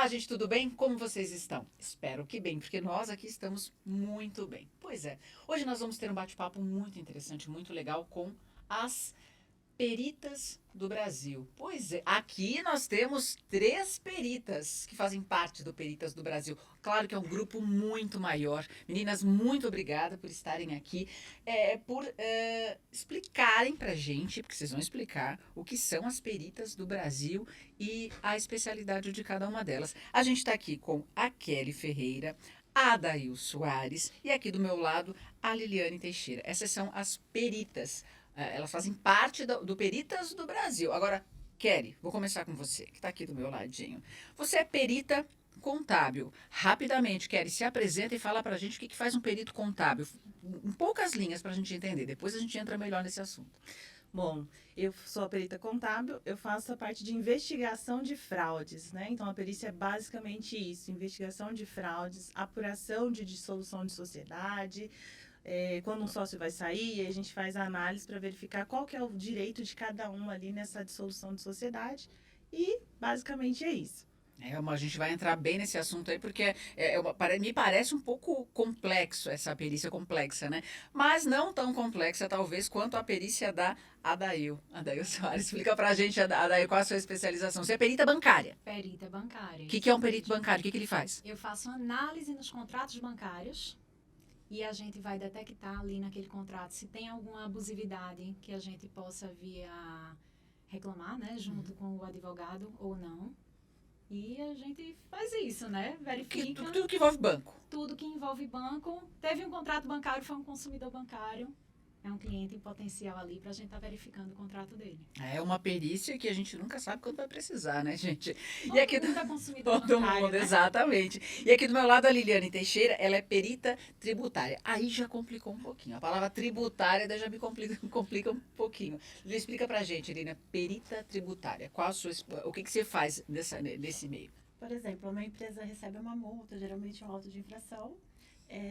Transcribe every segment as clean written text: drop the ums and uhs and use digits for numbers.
Olá, gente, tudo bem? Como vocês estão? Espero que bem, porque nós aqui estamos muito bem. Pois é, hoje nós vamos ter um bate-papo muito interessante, muito legal com as peritas do Brasil. Pois é, aqui nós temos 3 peritas que fazem parte do Peritas do Brasil. Claro que é um grupo muito maior. Meninas, muito obrigada por estarem aqui, por explicarem pra gente, porque vocês vão explicar o que são as peritas do Brasil e a especialidade de cada uma delas. A gente está aqui com a Kelly Ferreira, a Adail Soares e aqui do meu lado a Liliane Teixeira. Essas são as peritas. Elas fazem parte do Peritas do Brasil. Agora, Kelly, vou começar com você, que está aqui do meu ladinho. Você é perita contábil. Rapidamente, Kelly, se apresenta e fala para a gente o que faz um perito contábil. Em poucas linhas para a gente entender. Depois a gente entra melhor nesse assunto. Bom, eu sou a perita contábil, eu faço a parte de investigação de fraudes, né? Então, a perícia é basicamente isso, investigação de fraudes, apuração de dissolução de sociedade, quando um sócio vai sair, a gente faz a análise para verificar qual que é o direito de cada um ali nessa dissolução de sociedade e, basicamente, é isso. A gente vai entrar bem nesse assunto aí, porque me parece um pouco complexo, essa perícia complexa, né? Mas não tão complexa, talvez, quanto a perícia da Adail. Adail Soares, explica pra gente, Adail, qual a sua especialização. Você é perita bancária. Perita bancária. O que é um perito bancário? O que ele faz? Eu faço análise nos contratos bancários e a gente vai detectar ali naquele contrato se tem alguma abusividade que a gente possa vir a reclamar, né, junto com o advogado ou não. E a gente faz isso, né? Verifica Tudo que envolve banco. tudo que envolve banco. Teve um contrato bancário, foi um consumidor bancário. É um cliente em potencial ali para a gente estar verificando o contrato dele. É uma perícia que a gente nunca sabe quando vai precisar, né, gente? Todo mundo é consumidor Todo bancário, mundo, né? exatamente. E aqui do meu lado a Liliane Teixeira, ela é perita tributária. Aí já complicou um pouquinho. A palavra tributária daí já me complica um pouquinho. Explica pra gente, Liliane, perita tributária. O que você faz nesse meio? Por exemplo, uma empresa recebe uma multa, geralmente um auto de infração.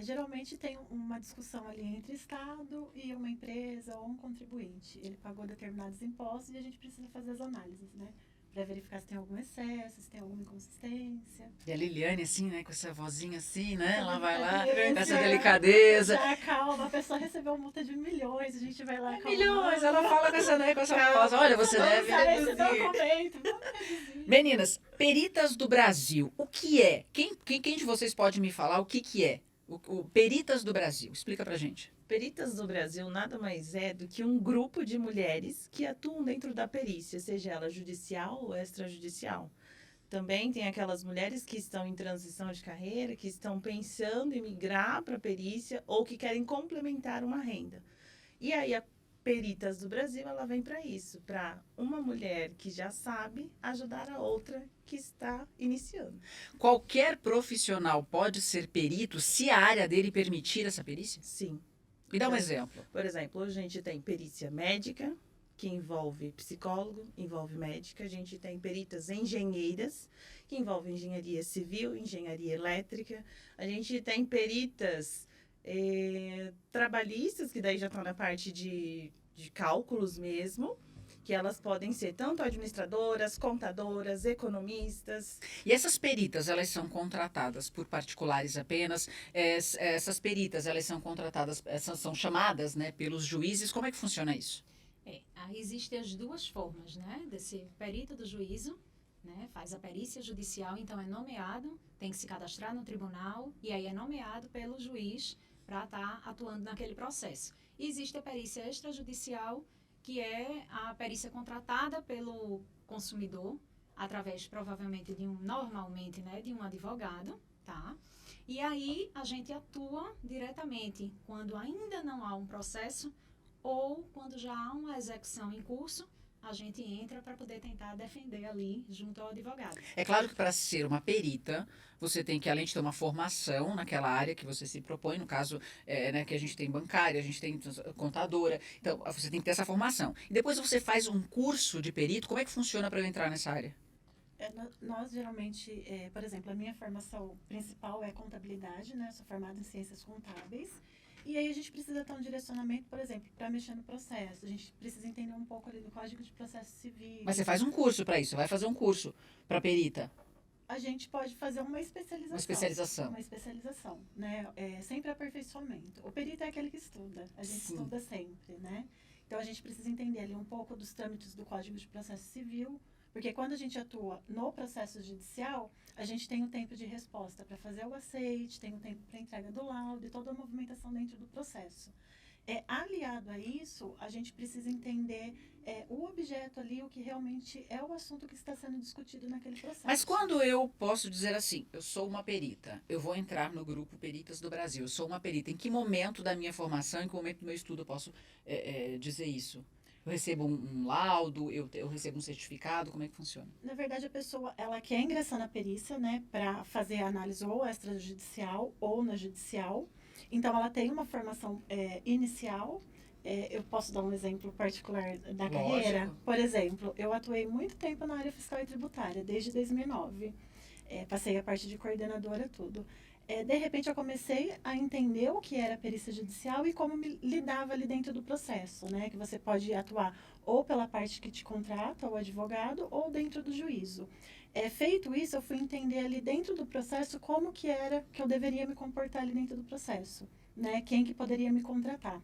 Geralmente tem uma discussão ali entre Estado e uma empresa ou um contribuinte. Ele pagou determinados impostos e a gente precisa fazer as análises, né? Para verificar se tem algum excesso, se tem alguma inconsistência. E a Liliane, assim, né, com essa vozinha assim, né? Ela Essa vai lá, delicadeza. com essa delicadeza. Já calma, a pessoa recebeu multa de milhões, a gente vai lá calma. Milhões, ela fala com essa voz. Olha, você Vamos deve usar esse reduzir. documento, vamos reduzir. Meninas, peritas do Brasil, o que é? Quem de vocês pode me falar o que é? O Peritas do Brasil, explica pra gente. Peritas do Brasil nada mais é do que um grupo de mulheres que atuam dentro da perícia, seja ela judicial ou extrajudicial. Também tem aquelas mulheres que estão em transição de carreira, que estão pensando em migrar para a perícia ou que querem complementar uma renda. E aí a Peritas do Brasil, ela vem para isso, para uma mulher que já sabe ajudar a outra que está iniciando. Qualquer profissional pode ser perito se a área dele permitir essa perícia? Sim. Me dá um exemplo. Por exemplo, hoje a gente tem perícia médica, que envolve psicólogo, envolve médica. A gente tem peritas engenheiras, que envolve engenharia civil, engenharia elétrica. A gente tem peritas trabalhistas, que daí já estão na parte de cálculos mesmo, que elas podem ser tanto administradoras, contadoras, economistas. E essas peritas, elas são contratadas por particulares apenas? Essas peritas, elas são contratadas, são chamadas, né, pelos juízes? Como é que funciona isso? Aí existem as duas formas, né? Desse perito do juízo, né? Faz a perícia judicial, então é nomeado, tem que se cadastrar no tribunal e aí é nomeado pelo juiz para estar atuando naquele processo. E existe a perícia extrajudicial, que é a perícia contratada pelo consumidor, através provavelmente normalmente, né, de um advogado, tá? E aí a gente atua diretamente quando ainda não há um processo ou quando já há uma execução em curso, a gente entra para poder tentar defender ali junto ao advogado. É claro que para ser uma perita, você tem que, além de ter uma formação naquela área que você se propõe, no caso, né, que a gente tem bancária, a gente tem contadora, então você tem que ter essa formação. E depois você faz um curso de perito, como é que funciona para eu entrar nessa área? Nós geralmente, por exemplo, a minha formação principal é contabilidade, né? Eu sou formada em ciências contábeis. E aí a gente precisa ter um direcionamento, por exemplo, para mexer no processo. A gente precisa entender um pouco ali do Código de Processo Civil. Mas você faz um curso para isso, você vai fazer um curso para perita. a gente pode fazer uma especialização. Uma especialização, né? Sempre aperfeiçoamento. O perito é aquele que estuda. A gente estuda sempre, né? Então, a gente precisa entender ali um pouco dos trâmites do Código de Processo Civil, porque quando a gente atua no processo judicial, a gente tem um tempo de resposta para fazer o aceite, tem um tempo para entrega do laudo e toda a movimentação dentro do processo. Aliado a isso, a gente precisa entender o objeto ali, o que realmente é o assunto que está sendo discutido naquele processo. Mas quando eu posso dizer assim, eu sou uma perita, eu vou entrar no grupo Peritas do Brasil, eu sou uma perita, em que momento da minha formação, em que momento do meu estudo eu posso dizer isso? Eu recebo um laudo, eu recebo um certificado, como é que funciona? Na verdade, a pessoa, ela quer ingressar na perícia, né, para fazer a análise ou extrajudicial ou na judicial. Então, ela tem uma formação inicial. Eu posso dar um exemplo particular da carreira? Por exemplo, eu atuei muito tempo na área fiscal e tributária, desde 2009. Passei a parte de coordenadora, tudo. De repente, eu comecei a entender o que era a perícia judicial e como me lidava ali dentro do processo, né? Que você pode atuar ou pela parte que te contrata, o advogado, ou dentro do juízo. Feito isso, eu fui entender ali dentro do processo como que era que eu deveria me comportar ali dentro do processo, né? Quem que poderia me contratar.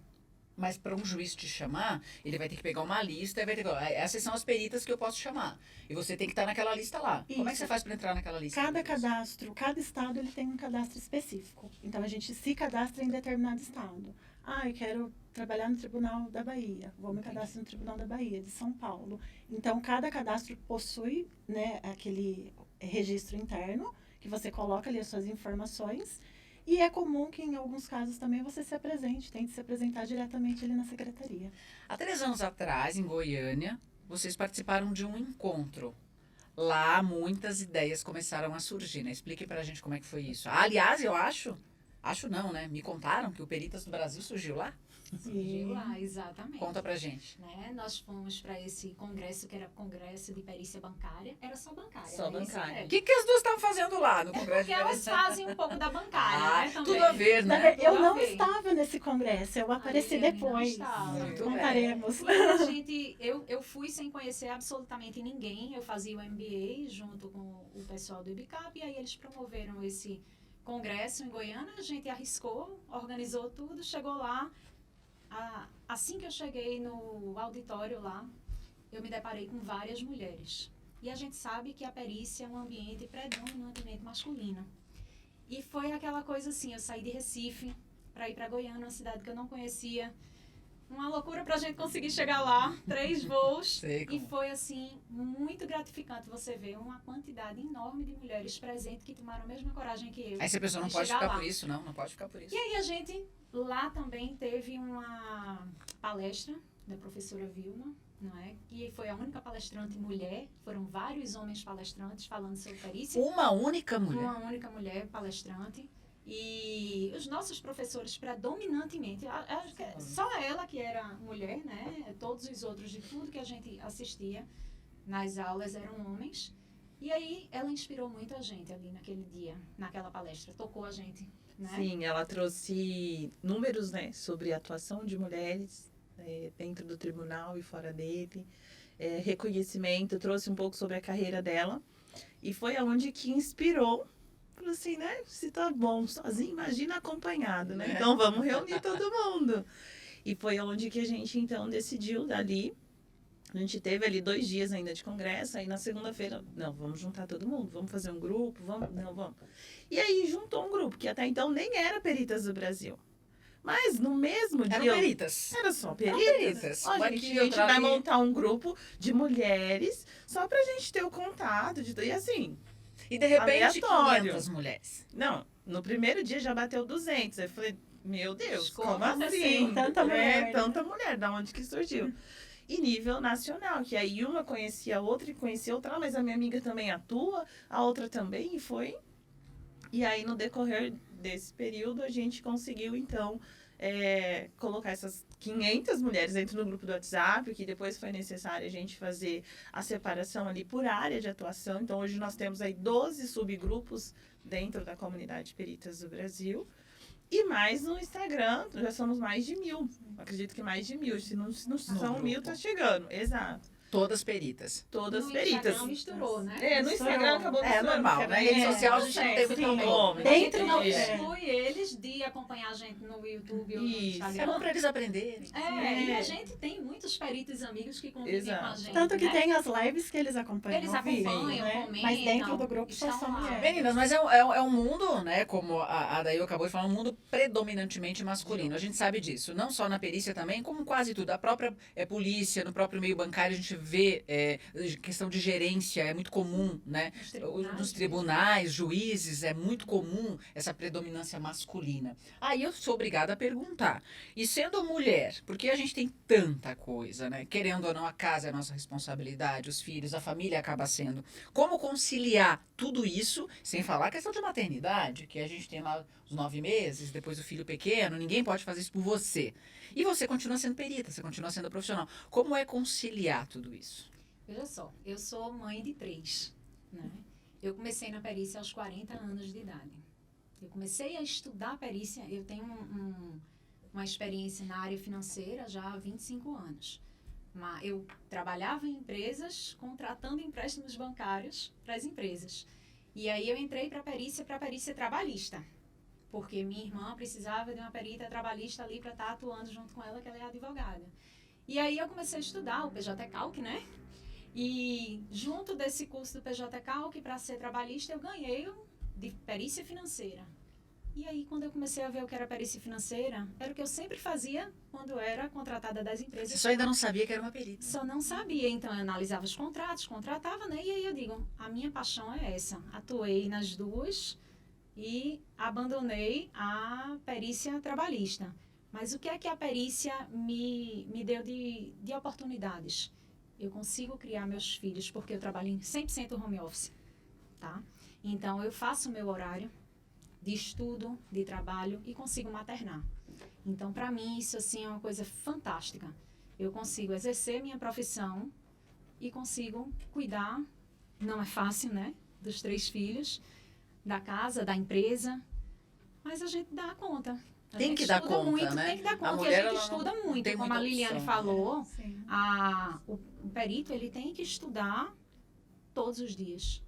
Mas para um juiz te chamar, ele vai ter que pegar uma lista e vai ter que... Essas são as peritas que eu posso chamar. E você tem que estar naquela lista lá. Isso. Como é que você faz para entrar naquela lista? Cada cadastro, cada estado ele tem um cadastro específico. Então, a gente se cadastra em determinado estado. Eu quero trabalhar no Tribunal da Bahia. Vou me cadastrar no Tribunal da Bahia, de São Paulo. Então, cada cadastro possui, né, aquele registro interno, que você coloca ali as suas informações. E é comum que, em alguns casos, também você se apresente, tente se apresentar diretamente ali na secretaria. Há 3 anos atrás, em Goiânia, vocês participaram de um encontro. Lá, muitas ideias começaram a surgir, né? Explique pra gente como é que foi isso. Aliás, eu acho não, né? Me contaram que o Peritas do Brasil surgiu lá. Surgiu lá, exatamente. Conta pra gente. Né? Nós fomos para esse congresso, que era congresso de perícia bancária. Era só bancária. Só bancária. O que as duas estavam fazendo lá no congresso? Porque elas fazem um pouco da bancária, né? Também. Tudo a ver, né? Eu não estava nesse congresso, eu apareci depois. Contaremos. Eu fui sem conhecer absolutamente ninguém. Eu fazia o MBA junto com o pessoal do IBCAP, e aí eles promoveram esse congresso em Goiânia. A gente arriscou, organizou tudo, chegou lá. Assim que eu cheguei no auditório lá, eu me deparei com várias mulheres. E a gente sabe que a perícia é um ambiente predominantemente masculino. E foi aquela coisa assim, eu saí de Recife para ir para Goiânia, uma cidade que eu não conhecia. Uma loucura para a gente conseguir chegar lá, 3 voos. E foi assim, muito gratificante você ver uma quantidade enorme de mulheres presentes que tomaram a mesma coragem que eu. Aí essa pessoa não pode ficar por isso, não pode ficar por isso. E aí a gente... Lá também teve uma palestra da professora Vilma, não é? Que foi a única palestrante mulher. Foram vários homens palestrantes falando sobre perícia. Uma única mulher? Uma única mulher palestrante. E os nossos professores, predominantemente, só ela que era mulher, né? Todos os outros, de tudo que a gente assistia nas aulas, eram homens. E aí ela inspirou muito a gente ali naquele dia, naquela palestra. Tocou a gente. Né? Sim, ela trouxe números, né, sobre a atuação de mulheres dentro do tribunal e fora dele, reconhecimento, trouxe um pouco sobre a carreira dela, e foi aonde que inspirou, falou assim, né, se tá bom sozinho, imagina acompanhado, né, então vamos reunir todo mundo. E foi aonde que a gente, então, decidiu dali. A gente teve ali 2 dias ainda de congresso, aí na segunda-feira, não, vamos juntar todo mundo, vamos fazer um grupo, vamos. E aí juntou um grupo, que até então nem era Peritas do Brasil. Mas no mesmo dia... Eram peritas. Era só peritas. A gente vai montar um grupo de mulheres, só pra gente ter o contato, e assim... E de repente, aleatório. 500 mulheres. Não, no primeiro dia já bateu 200. Aí eu falei, meu Deus, como assim? assim? Tanta mulher, tanta mulher, da onde que surgiu? E nível nacional, que aí uma conhecia a outra e conhecia outra, mas a minha amiga também atua, a outra também, e foi. E aí, no decorrer desse período, a gente conseguiu, então, colocar essas 500 mulheres dentro do grupo do WhatsApp, que depois foi necessário a gente fazer a separação ali por área de atuação. Então, hoje nós temos aí 12 subgrupos dentro da comunidade Peritas do Brasil. E mais no Instagram, já somos mais de 1.000. Acredito que mais de 1.000. Se não são 1.000, tá chegando. Exato. Todas peritas. Todas No peritas. Instagram misturou, né? No Instagram acabou É misturando, normal, porque né? daí Rede social a gente não tem sim, muito nome. Dentro Não do- exclui eles de acompanhar a gente no YouTube ou no Isso. É Instagram. bom para eles aprenderem. E a gente tem muitos peritos amigos que convivem Exato. com a gente. Tanto que né? tem as lives que eles acompanham. Eles ao vivo, acompanham, né? comentam. Mas dentro do grupo só estão são lá. mulheres. Meninas, mas é um mundo, né, como a Daí acabou de falar, um mundo predominantemente masculino. A gente sabe disso. Não só na perícia também, como quase tudo. A própria polícia, no próprio meio bancário, a gente vê questão de gerência, é muito comum, né? Nos tribunais, juízes, é muito comum essa predominância masculina. Aí eu sou obrigada a perguntar. E sendo mulher, porque a gente tem tanta coisa, né? Querendo ou não, a casa é a nossa responsabilidade, os filhos, a família acaba sendo. Como conciliar tudo isso, sem falar a questão de maternidade, que a gente tem lá os 9 meses, depois o filho pequeno, ninguém pode fazer isso por você. E você continua sendo perita, você continua sendo profissional. Como é conciliar tudo isso? Veja só, eu sou mãe de 3, né? Eu comecei na perícia aos 40 anos de idade. Eu comecei a estudar perícia, eu tenho uma experiência na área financeira já há 25 anos. Mas eu trabalhava em empresas contratando empréstimos bancários para as empresas. E aí eu entrei para a perícia trabalhista. Porque minha irmã precisava de uma perita trabalhista ali para estar atuando junto com ela, que ela é advogada. E aí eu comecei a estudar o PJ Calc, né? E junto desse curso do PJ Calc, para ser trabalhista, eu ganhei de perícia financeira. E aí, quando eu comecei a ver o que era perícia financeira, era o que eu sempre fazia quando eu era contratada das empresas. Você só ainda não sabia que era uma perita. Só não sabia, então eu analisava os contratos, contratava, né? E aí eu digo, a minha paixão é essa. Atuei nas duas e abandonei a perícia trabalhista. Mas o que é que a perícia me deu de oportunidades? Eu consigo criar meus filhos, porque eu trabalho em 100% home office, tá? Então, eu faço o meu horário de estudo, de trabalho e consigo maternar. Então, para mim, isso assim é uma coisa fantástica. Eu consigo exercer minha profissão e consigo cuidar, não é fácil, né? Dos 3 filhos, da casa, da empresa, mas a gente dá conta. Tem que dar conta, muito, né? Tem que dar A conta, e mulher, a gente ela estuda não muito. tem Como muita a Liliane opção. falou, Sim. o perito ele tem que estudar todos os dias.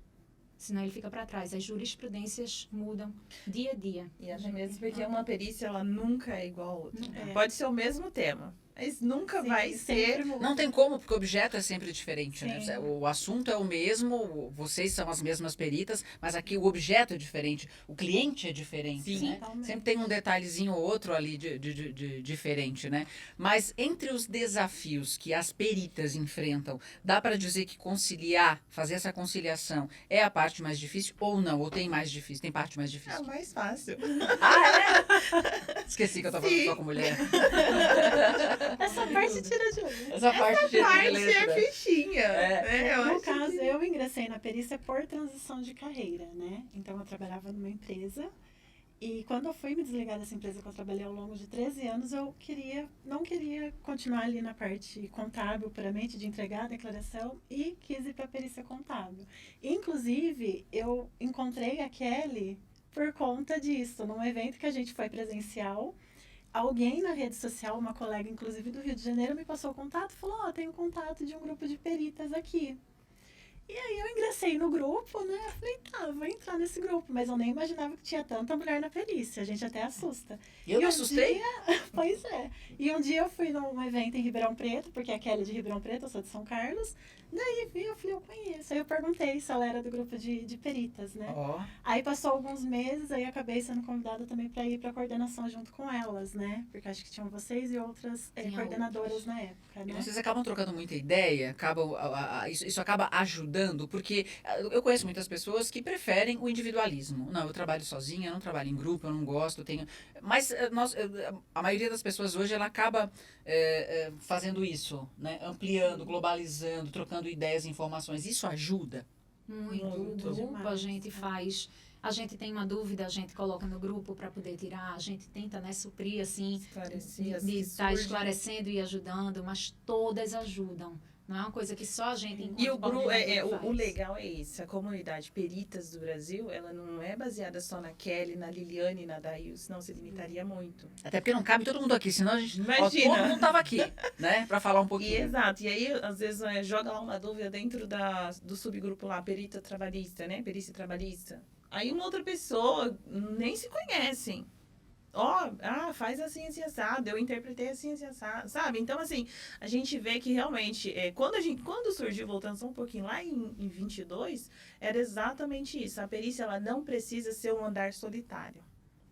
Senão ele fica para trás. As jurisprudências mudam dia a dia. E até mesmo porque uma perícia, ela nunca é igual a outra. É. Pode ser o mesmo tema, mas nunca Sim, vai ser... sempre muda. Não tem como, porque o objeto é sempre diferente, né? Sim. O assunto é o mesmo, vocês são as mesmas peritas, mas aqui o objeto é diferente, o cliente é diferente, Sim. né? Totalmente. Sempre tem um detalhezinho ou outro ali de diferente, né? Mas entre os desafios que as peritas enfrentam, dá para dizer que conciliar, fazer essa conciliação é a parte mais difícil ou não? Ou tem mais difícil? Tem parte mais É difícil? o mais fácil. Esqueci que eu tô falando Sim. só com mulher. Essa parte tira de letra. Essa parte de Parte letra. é fichinha. É. Né? Eu No acho caso, que- eu ingressei na perícia por transição de carreira, né? Então, eu trabalhava numa empresa e quando eu fui me desligar dessa empresa que eu trabalhei ao longo de 13 anos, eu não queria continuar ali na parte contábil puramente, de entregar a declaração, e quis ir para a perícia contábil. Inclusive, eu encontrei a Kelly por conta disso, num evento que a gente foi presencial. Alguém na rede social, uma colega inclusive do Rio de Janeiro, me passou o contato e falou, ó, tem um contato de um grupo de peritas aqui. E aí eu ingressei no grupo, né? Eu falei, tá, vou entrar nesse grupo. Mas eu nem imaginava que tinha tanta mulher na perícia. A gente até assusta. Eu me um assustei? Pois é. E um dia eu fui num evento em Ribeirão Preto, porque a Kelly é de Ribeirão Preto, eu sou de São Carlos. Daí vi, eu falei, eu conheço. Aí eu perguntei se ela era do grupo de peritas, né? Ó. Aí passou alguns meses, aí acabei sendo convidada também para ir para coordenação junto com elas, né? Porque acho que tinham vocês e outras Tinha coordenadoras outras. na época, né? Então, vocês acabam trocando muita ideia, isso acaba ajudando, porque eu conheço muitas pessoas que preferem o individualismo. Não, eu trabalho sozinha, eu não trabalho em grupo, eu não gosto, tenho... Mas a maioria das pessoas hoje, ela acaba fazendo isso, né? Ampliando, globalizando, trocando ideias e informações. Isso ajuda. Muito. Muito. O grupo a Demais, gente né? faz. A gente tem uma dúvida, a gente coloca no grupo para poder tirar. A gente tenta, né, suprir assim, Esclarecer as de que estar surgem. esclarecendo e ajudando, mas todas ajudam. Não é uma coisa que só a gente enquanto E o grupo, coordenador o faz. legal é esse, a comunidade Peritas do Brasil, ela não é baseada só na Kelly, na Liliane, na Dail, senão se limitaria muito. Até porque não cabe todo mundo aqui, senão a gente. Ó, Imagina. todo mundo tava aqui, né? Pra falar um E pouquinho. exato, e aí às vezes joga lá uma dúvida dentro do subgrupo lá, perita trabalhista, né? Perícia trabalhista. Aí uma outra pessoa nem se conhecem. Faz assim, assim, assado, eu interpretei assim, assim, assado, sabe? Então, assim, a gente vê que realmente, quando surgiu, voltando só um pouquinho, lá em 22, era exatamente isso. A perícia, ela não precisa ser um andar solitário,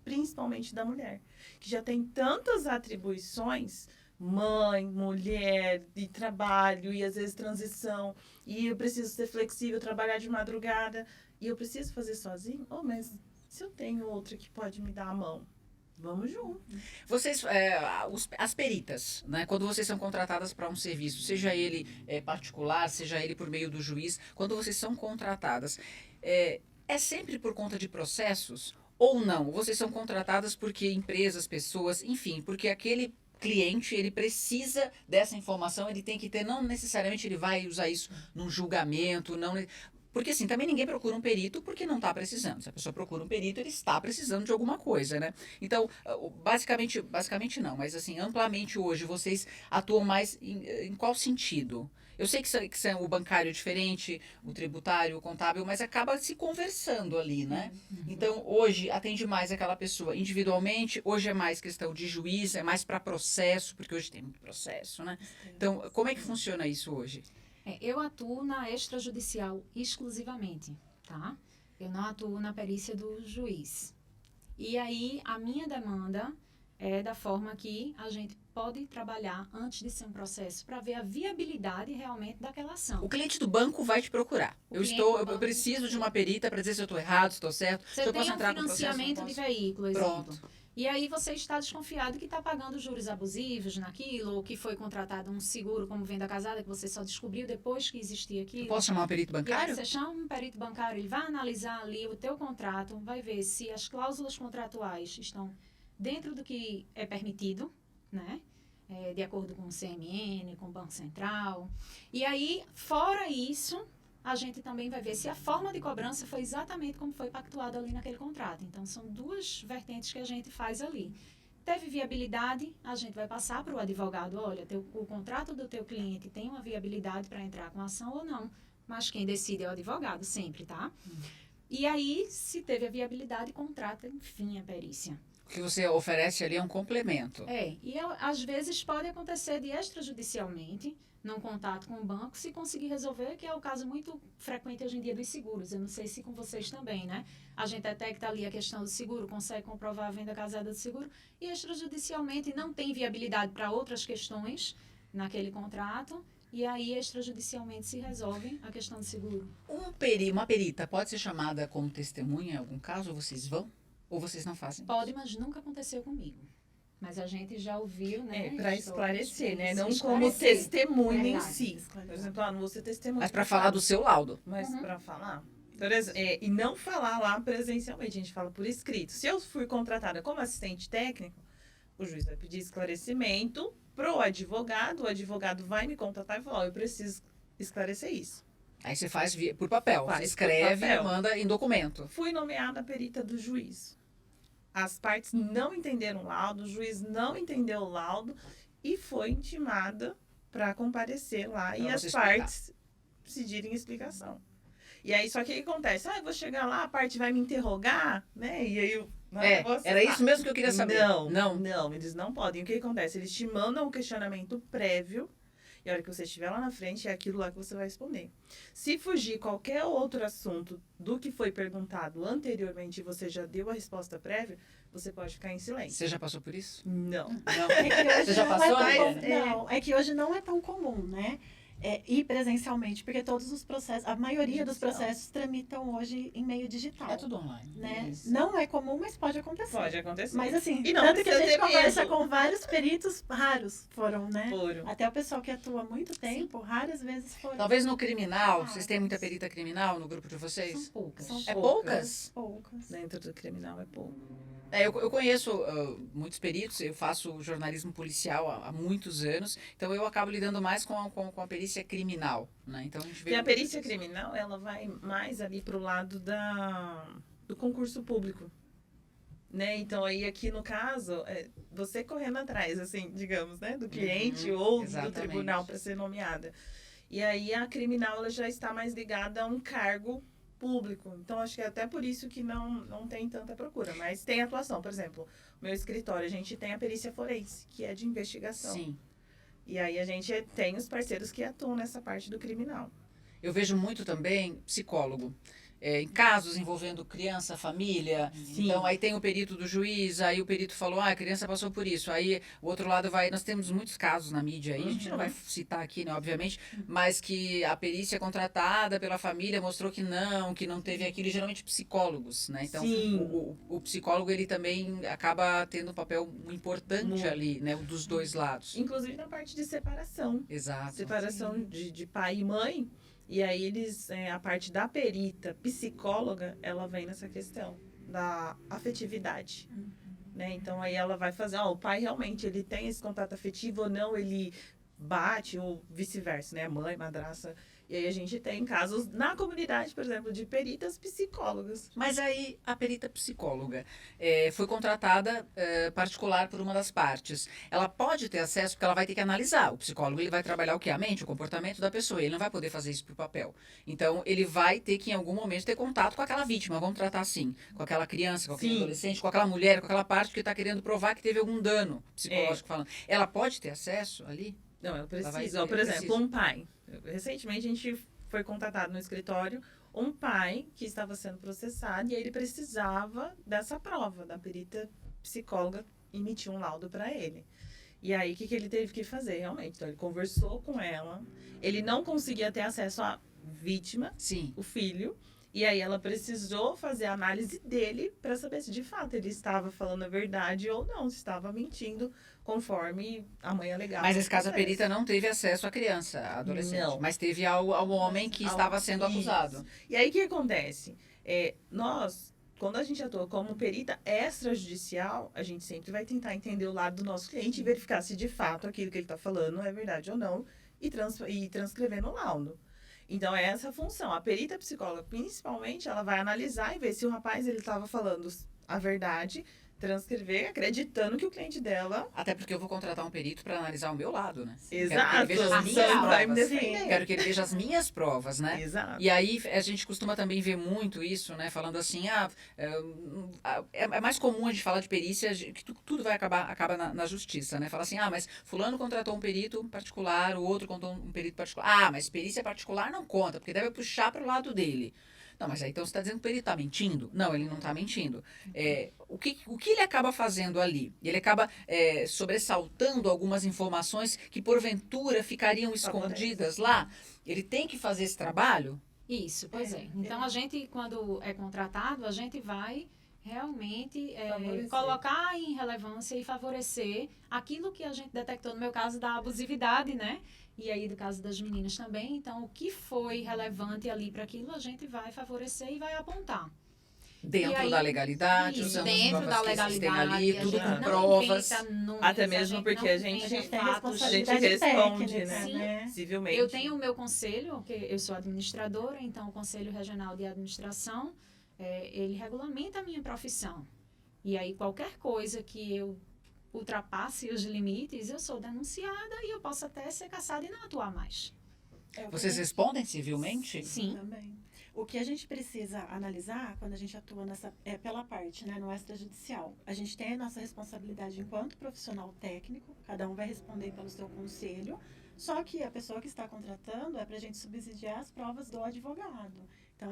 principalmente da mulher, que já tem tantas atribuições, mãe, mulher, e trabalho, e às vezes transição, e eu preciso ser flexível, trabalhar de madrugada, e eu preciso fazer sozinho? Mas se eu tenho outra que pode me dar a mão, vamos junto. Vocês, as peritas, né? Quando vocês são contratadas para um serviço, seja ele particular, seja ele por meio do juiz, quando vocês são contratadas, é sempre por conta de processos ou não? Vocês são contratadas porque empresas, pessoas, enfim, porque aquele cliente, ele precisa dessa informação, ele tem que ter, não necessariamente ele vai usar isso num julgamento, não... Porque assim, também ninguém procura um perito porque não está precisando. Se a pessoa procura um perito, ele está precisando de alguma coisa, né? Então, basicamente não, mas assim, amplamente hoje, vocês atuam mais em qual sentido? Eu sei que o bancário é diferente, o tributário, o contábil, mas acaba se conversando ali, né? Então, hoje, atende mais aquela pessoa individualmente, hoje é mais questão de juiz, é mais para processo, porque hoje tem muito processo, né? Então, como é que funciona isso hoje? Eu atuo na extrajudicial exclusivamente, tá? Eu não atuo na perícia do juiz. E aí, a minha demanda é da forma que a gente pode trabalhar antes de ser um processo, para ver a viabilidade realmente daquela ação. O cliente do banco vai te procurar. Eu preciso de uma perita para dizer se eu estou errado, se estou certo, se eu Você posso tem um entrar com o processo. financiamento de veículo, Pronto. exemplo. E aí você está desconfiado que está pagando juros abusivos naquilo, ou que foi contratado um seguro como venda casada, que você só descobriu depois que existia aquilo. Eu posso chamar um perito E aí bancário? você chama um perito bancário, ele vai analisar ali o teu contrato, vai ver se as cláusulas contratuais estão dentro do que é permitido, né? De acordo com o CMN, com o Banco Central. E aí, fora isso, a gente também vai ver se a forma de cobrança foi exatamente como foi pactuado ali naquele contrato. Então, são duas vertentes que a gente faz ali. Teve viabilidade, a gente vai passar para o advogado, olha, o contrato do teu cliente tem uma viabilidade para entrar com ação ou não, mas quem decide é o advogado, sempre, tá? E aí, se teve a viabilidade, contrata, enfim, a perícia. O que você oferece ali é um complemento. E às vezes pode acontecer de extrajudicialmente, num contato com o banco, se conseguir resolver, que é o caso muito frequente hoje em dia dos seguros. Eu não sei se com vocês também, né? A gente detecta ali a questão do seguro, consegue comprovar a venda casada do seguro, e extrajudicialmente não tem viabilidade para outras questões naquele contrato, e aí extrajudicialmente se resolve a questão do seguro. Uma perita pode ser chamada como testemunha em algum caso? Vocês vão? Ou vocês não fazem? Pode, mas nunca aconteceu comigo. Mas a gente já ouviu, né? Para esclarecer, né? Se Não esclarecer. como testemunha em Verdade, si. esclarecer. Por exemplo, não vou ser testemunha. Mas para falar do seu laudo. Mas para falar. E não falar lá presencialmente, a gente fala por escrito. Se eu fui contratada como assistente técnico, o juiz vai pedir esclarecimento pro advogado, o advogado vai me contatar e falar, eu preciso esclarecer isso. Aí você faz por papel. Faz Você por escreve papel. e manda em documento. Fui nomeada perita do juiz. As partes não entenderam o laudo, o juiz não entendeu o laudo e foi intimada para comparecer lá e Pra as você explicar. partes pedirem explicação. E aí, só que o que acontece? Eu vou chegar lá, a parte vai me interrogar, né? E aí eu Era isso mesmo que eu queria saber. Não, eles não podem. O que acontece? Eles te mandam um questionamento prévio e a hora que você estiver lá na frente, é aquilo lá que você vai responder. Se fugir qualquer outro assunto do que foi perguntado anteriormente e você já deu a resposta prévia, você pode ficar em silêncio. Você já passou por isso? Não. Não. É que hoje Você já não passou, é tão, Adriana? não, é que hoje não é tão comum, né? Ir presencialmente, porque todos os processos, a maioria dos Judicial. processos tramitam hoje em meio digital. É tudo online. Né? Isso. Não é comum, mas pode acontecer. Pode acontecer. Mas assim, E não tanto que a precisa gente ter conversa medo. com vários peritos, raros foram, né? Foram. Até o pessoal que atua há muito tempo, raras vezes foram. Talvez no criminal, vocês têm muita perita criminal no grupo de São vocês? poucas. São É poucas? poucas. Dentro do criminal é pouco. Eu conheço muitos peritos, eu faço jornalismo policial há muitos anos, então eu acabo lidando mais com a perita perícia criminal, né? Então a gente vê E a muito perícia isso. criminal, ela vai mais ali pro lado do concurso público, né? Então, aí aqui no caso, você correndo atrás, assim, digamos, né? Do cliente ou do exatamente. tribunal para ser nomeada. E aí a criminal, ela já está mais ligada a um cargo público. Então, acho que é até por isso que não tem tanta procura. Mas tem atuação, por exemplo, meu escritório, a gente tem a perícia forense, que é de investigação. Sim. E aí a gente tem os parceiros que atuam nessa parte do criminal. Eu vejo muito também psicólogo. Em casos envolvendo criança, família. Sim. Então, aí tem o perito do juiz, aí o perito falou, a criança passou por isso. Aí o outro lado vai... Nós temos muitos casos na mídia aí, a gente não vai citar aqui, né, obviamente, mas que a perícia contratada pela família mostrou que não teve aquilo, e geralmente psicólogos, né? Então, Sim. o psicólogo, ele também acaba tendo um papel importante Muito. ali, né, dos dois lados. Inclusive na parte de separação. Exato. Separação de pai e mãe. E aí a parte da perita psicóloga, ela vem nessa questão da afetividade. Né? Então aí ela vai fazer, o pai realmente ele tem esse contato afetivo ou não, ele bate ou vice-versa, né? Mãe, madraça. E aí a gente tem casos na comunidade, por exemplo, de peritas psicólogas. Mas aí a perita psicóloga foi contratada particular por uma das partes. Ela pode ter acesso, porque ela vai ter que analisar. O psicólogo ele vai trabalhar o que? A mente, o comportamento da pessoa. Ele não vai poder fazer isso por papel. Então, ele vai ter que, em algum momento, ter contato com aquela vítima. Vamos tratar assim. Com aquela criança, com aquele Sim. adolescente, com aquela mulher, com aquela parte que está querendo provar que teve algum dano psicológico falando. Ela pode ter acesso ali? Não, ela precisa. vai ter, Por exemplo, precisa. um pai. Recentemente a gente foi contatado no escritório um pai que estava sendo processado e aí ele precisava dessa prova, da perita psicóloga emitir um laudo para ele. E aí, o que ele teve que fazer, realmente? Então, ele conversou com ela, ele não conseguia ter acesso à vítima, Sim. o filho, e aí ela precisou fazer a análise dele para saber se de fato ele estava falando a verdade ou não, se estava mentindo conforme a mãe alegava. Mas nesse caso a processo. perita não teve acesso à criança, à adolescente. Não. Mas teve ao homem que estava sendo Isso. acusado. E aí, o que acontece? Nós, quando a gente atua como perita extrajudicial, a gente sempre vai tentar entender o lado do nosso cliente e verificar se de fato aquilo que ele está falando é verdade ou não e transcrever no laudo. Então, é essa a função. A perita psicóloga, principalmente, ela vai analisar e ver se o rapaz ele estava falando a verdade, transcrever, acreditando que o cliente dela... Até porque eu vou contratar um perito para analisar o meu lado, né? Exato. Quero que ele veja as Sim. minhas Sim. vai me provas. defender. Quero que ele veja as minhas provas, né? Exato. E aí a gente costuma também ver muito isso, né? Falando assim, é mais comum a gente falar de perícia, que tudo vai acaba na justiça, né? Fala assim, mas fulano contratou um perito particular, o outro contratou um perito particular. Mas perícia particular não conta, porque deve puxar para o lado dele. Não, mas aí então você está dizendo que ele está mentindo? Não, ele não está mentindo. O que ele acaba fazendo ali? Ele acaba sobressaltando algumas informações que porventura ficariam escondidas lá. Ele tem que fazer esse trabalho? Isso, pois é. Então, a gente, quando é contratado, a gente vai realmente Favorecer. colocar em relevância e favorecer aquilo que a gente detectou, no meu caso, da abusividade, né? E aí, do caso das meninas também. Então, o que foi relevante ali para aquilo, a gente vai favorecer e vai apontar. Dentro E aí, da legalidade, Isso, usando as dentro provas da que existem legalidade, ali, a tudo gente com não provas. inventa números, Até mesmo não porque a gente inventa tem fatos. responsabilidade responde, técnica, né? Civilmente. Eu tenho o meu conselho, que eu sou administradora, então o Conselho Regional de Administração, ele regulamenta a minha profissão. E aí qualquer coisa que eu ultrapasse os limites, eu sou denunciada e eu posso até ser caçada e não atuar mais. Vocês respondem civilmente? Sim. Também. O que a gente precisa analisar quando a gente atua pela parte, né, no extrajudicial. A gente tem a nossa responsabilidade enquanto profissional técnico, cada um vai responder pelo seu conselho, só que a pessoa que está contratando é para a gente subsidiar as provas do advogado. Então,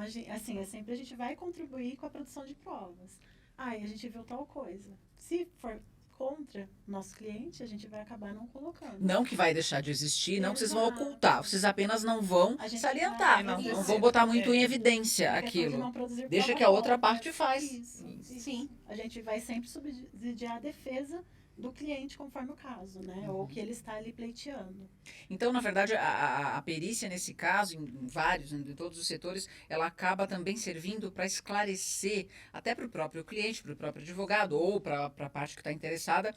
sempre a gente vai contribuir com a produção de provas. E a gente viu tal coisa. Se for contra o nosso cliente, a gente vai acabar não colocando. Não que vai deixar de existir, não que vocês vão Exato. ocultar, vocês apenas não vão A gente salientar, vai- não Isso. vão botar muito em evidência É questão de aquilo. não produzir Deixa prova que a outra própria. parte faz. Isso. Sim. A gente vai sempre subsidiar a defesa do cliente conforme o caso, né? Ou o que ele está ali pleiteando. Então, na verdade, a perícia nesse caso, em todos os setores, ela acaba também servindo para esclarecer, até para o próprio cliente, para o próprio advogado ou para a parte que está interessada,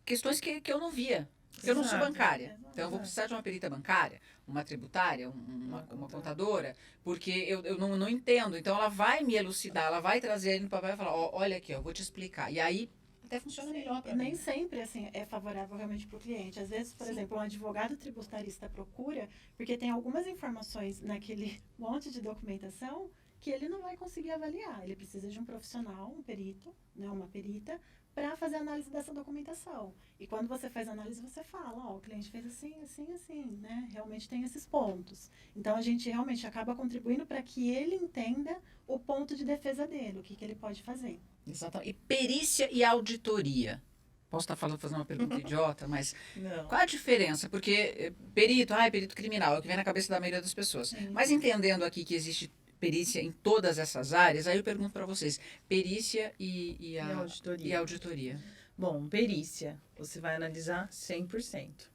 questões que eu não via. Porque eu não sou Exato. bancária. Então, eu vou Exato. precisar de uma perita bancária, uma tributária, uma contadora, porque eu não entendo. Então, ela vai me elucidar, ela vai trazer ele no papel e falar, ó, olha aqui, ó, eu vou te explicar. E aí, até funciona melhor para E nem mim. sempre assim é favorável realmente para o cliente. Às vezes, por exemplo, um advogado tributarista procura porque tem algumas informações naquele monte de documentação que ele não vai conseguir avaliar. Ele precisa de um profissional, um perito, né, uma perita, para fazer a análise dessa documentação. E quando você faz a análise, você fala, ó, o cliente fez assim, assim, assim, né? Realmente tem esses pontos. Então, a gente realmente acaba contribuindo para que ele entenda o ponto de defesa dele, o que ele pode fazer. Exatamente. E perícia e auditoria. Posso estar fazendo uma pergunta idiota, mas Não. qual a diferença? Porque perito, perito criminal, é o que vem na cabeça da maioria das pessoas. Sim. Mas entendendo aqui que existe perícia em todas essas áreas, aí eu pergunto para vocês, perícia e E auditoria. e auditoria. Bom, perícia, você vai analisar 100%.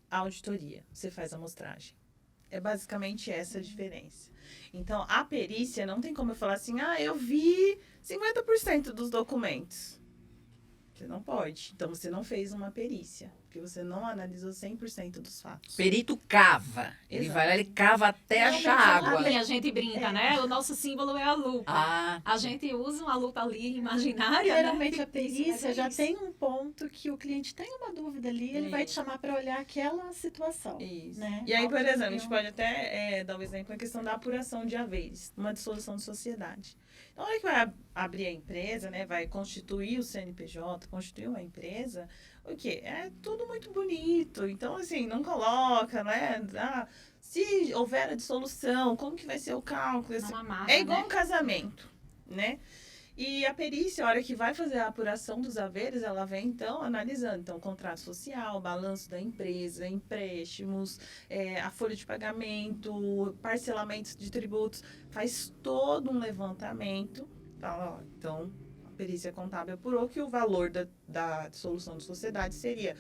Auditoria, você faz a amostragem. É basicamente essa a diferença. Então, a perícia, não tem como eu falar assim, eu vi 50% dos documentos. Você não pode. Então, você não fez uma perícia, porque você não analisou 100% dos fatos. Perito cava. Ele Exato. vai lá, ele cava até Realmente, achar água. a gente brinca, né? O nosso símbolo é a lupa. Ah, A gente usa uma lupa ali imaginária, Geralmente né? a perícia Mas é já isso. tem um ponto que o cliente tem uma dúvida ali, ele vai te Isso. chamar para olhar aquela situação. Isso. Né? E aí, por Auditoria. exemplo, a gente pode até dar um exemplo na questão da apuração de haveres, uma dissolução de sociedade. Então, na hora que vai abrir a empresa, né, vai constituir o CNPJ, constituir uma empresa, o quê? É tudo muito bonito. Então, assim, não coloca, né? Se houver a dissolução, como que vai ser o cálculo? Não amarra, É igual né? um casamento, né? E a perícia, a hora que vai fazer a apuração dos haveres, ela vem, então, analisando. Então, contrato social, balanço da empresa, empréstimos, a folha de pagamento, parcelamentos de tributos. Faz todo um levantamento. Fala, ó, então, a perícia contábil apurou que o valor da dissolução de sociedade seria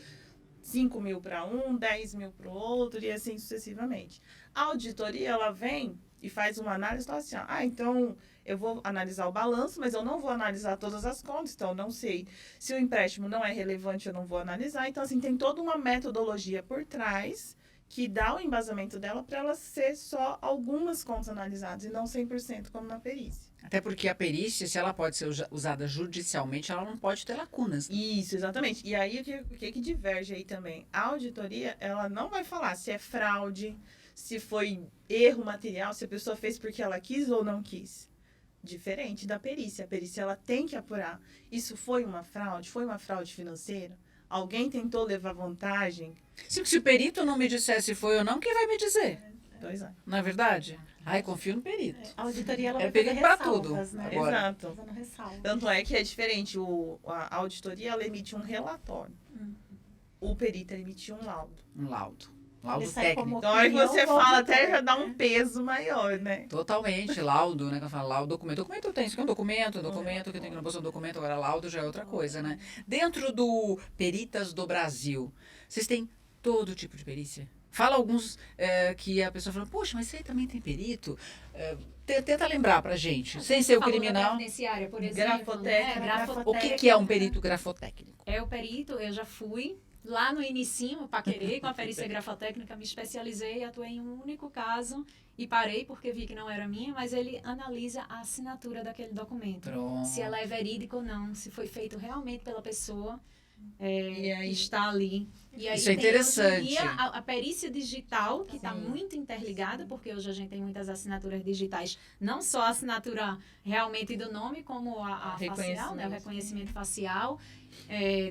5 mil para um, 10 mil para o outro e assim sucessivamente. A auditoria, ela vem e faz uma análise e fala assim, então eu vou analisar o balanço, mas eu não vou analisar todas as contas, então eu não sei se o empréstimo não é relevante, eu não vou analisar. Então, assim, tem toda uma metodologia por trás que dá o embasamento dela para ela ser só algumas contas analisadas e não 100% como na perícia. até porque a perícia, se ela pode ser usada judicialmente, ela não pode ter lacunas. Isso, exatamente. E aí, o que diverge aí também? A auditoria, ela não vai falar se é fraude, se foi erro material, se a pessoa fez porque ela quis ou não quis. Diferente da perícia. A perícia, ela tem que apurar. Isso foi uma fraude financeira? Alguém tentou levar vantagem? Se o perito não me disser se foi ou não, quem vai me dizer? Pois é. Não é verdade? Ai, confio no perito. A auditoria ela É vai fazer perito pra ressalvas, tudo, né? agora. Exato. Fazendo ressalvas. Tanto é que é diferente. A auditoria, ela emite um relatório. O perito, ele emite um laudo. Um laudo. Laudo Ele sai como técnico. Então, a hora que opinião você do fala, auditor, até já dá um né? peso maior, né? Totalmente, laudo, né? Que eu falo laudo, documento. Documento eu tenho, isso aqui é um documento que eu tenho que não posso um documento, agora laudo já é outra coisa, né? Dentro do Peritas do Brasil, vocês têm todo tipo de perícia? Fala alguns que a pessoa fala, poxa, mas você também tem perito? Tenta lembrar pra gente, sem ser o Falou da criminal. previdenciária, por exemplo, Grafotécnica. né? O que é um perito grafotécnico? É o perito, eu já fui lá no inicinho, paquerei com a perícia grafotécnica, me especializei, atuei em um único caso e parei porque vi que não era minha, mas ele analisa a assinatura daquele documento. Pronto. Se ela é verídica ou não, se foi feito realmente pela pessoa E aí, que está ali. E aí Isso é tem, hoje em interessante. dia, a perícia digital, que está Sim. muito interligada, porque hoje a gente tem muitas assinaturas digitais, não só a assinatura realmente do nome, como a facial, né, o reconhecimento facial,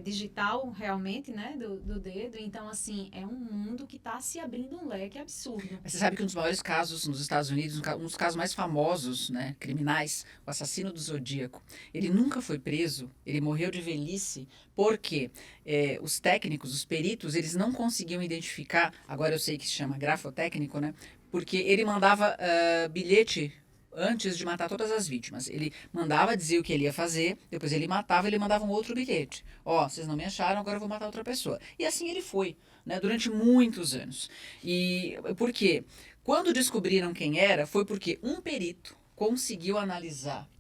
digital realmente, né, do dedo. Então, assim, é um mundo que está se abrindo um leque absurdo. Você sabe que um dos maiores casos nos Estados Unidos, um dos casos mais famosos, né, criminais, o assassino do Zodíaco, ele nunca foi preso, ele morreu de velhice, porque os técnicos, os peritos, eles não conseguiam identificar, agora eu sei que se chama grafotécnico, né, porque ele mandava bilhete antes de matar todas as vítimas. Ele mandava dizer o que ele ia fazer, depois ele matava e ele mandava um outro bilhete. Ó, vocês não me acharam, agora eu vou matar outra pessoa. E assim ele foi, né, durante muitos anos. E por quê? Quando descobriram quem era, foi porque um perito conseguiu analisar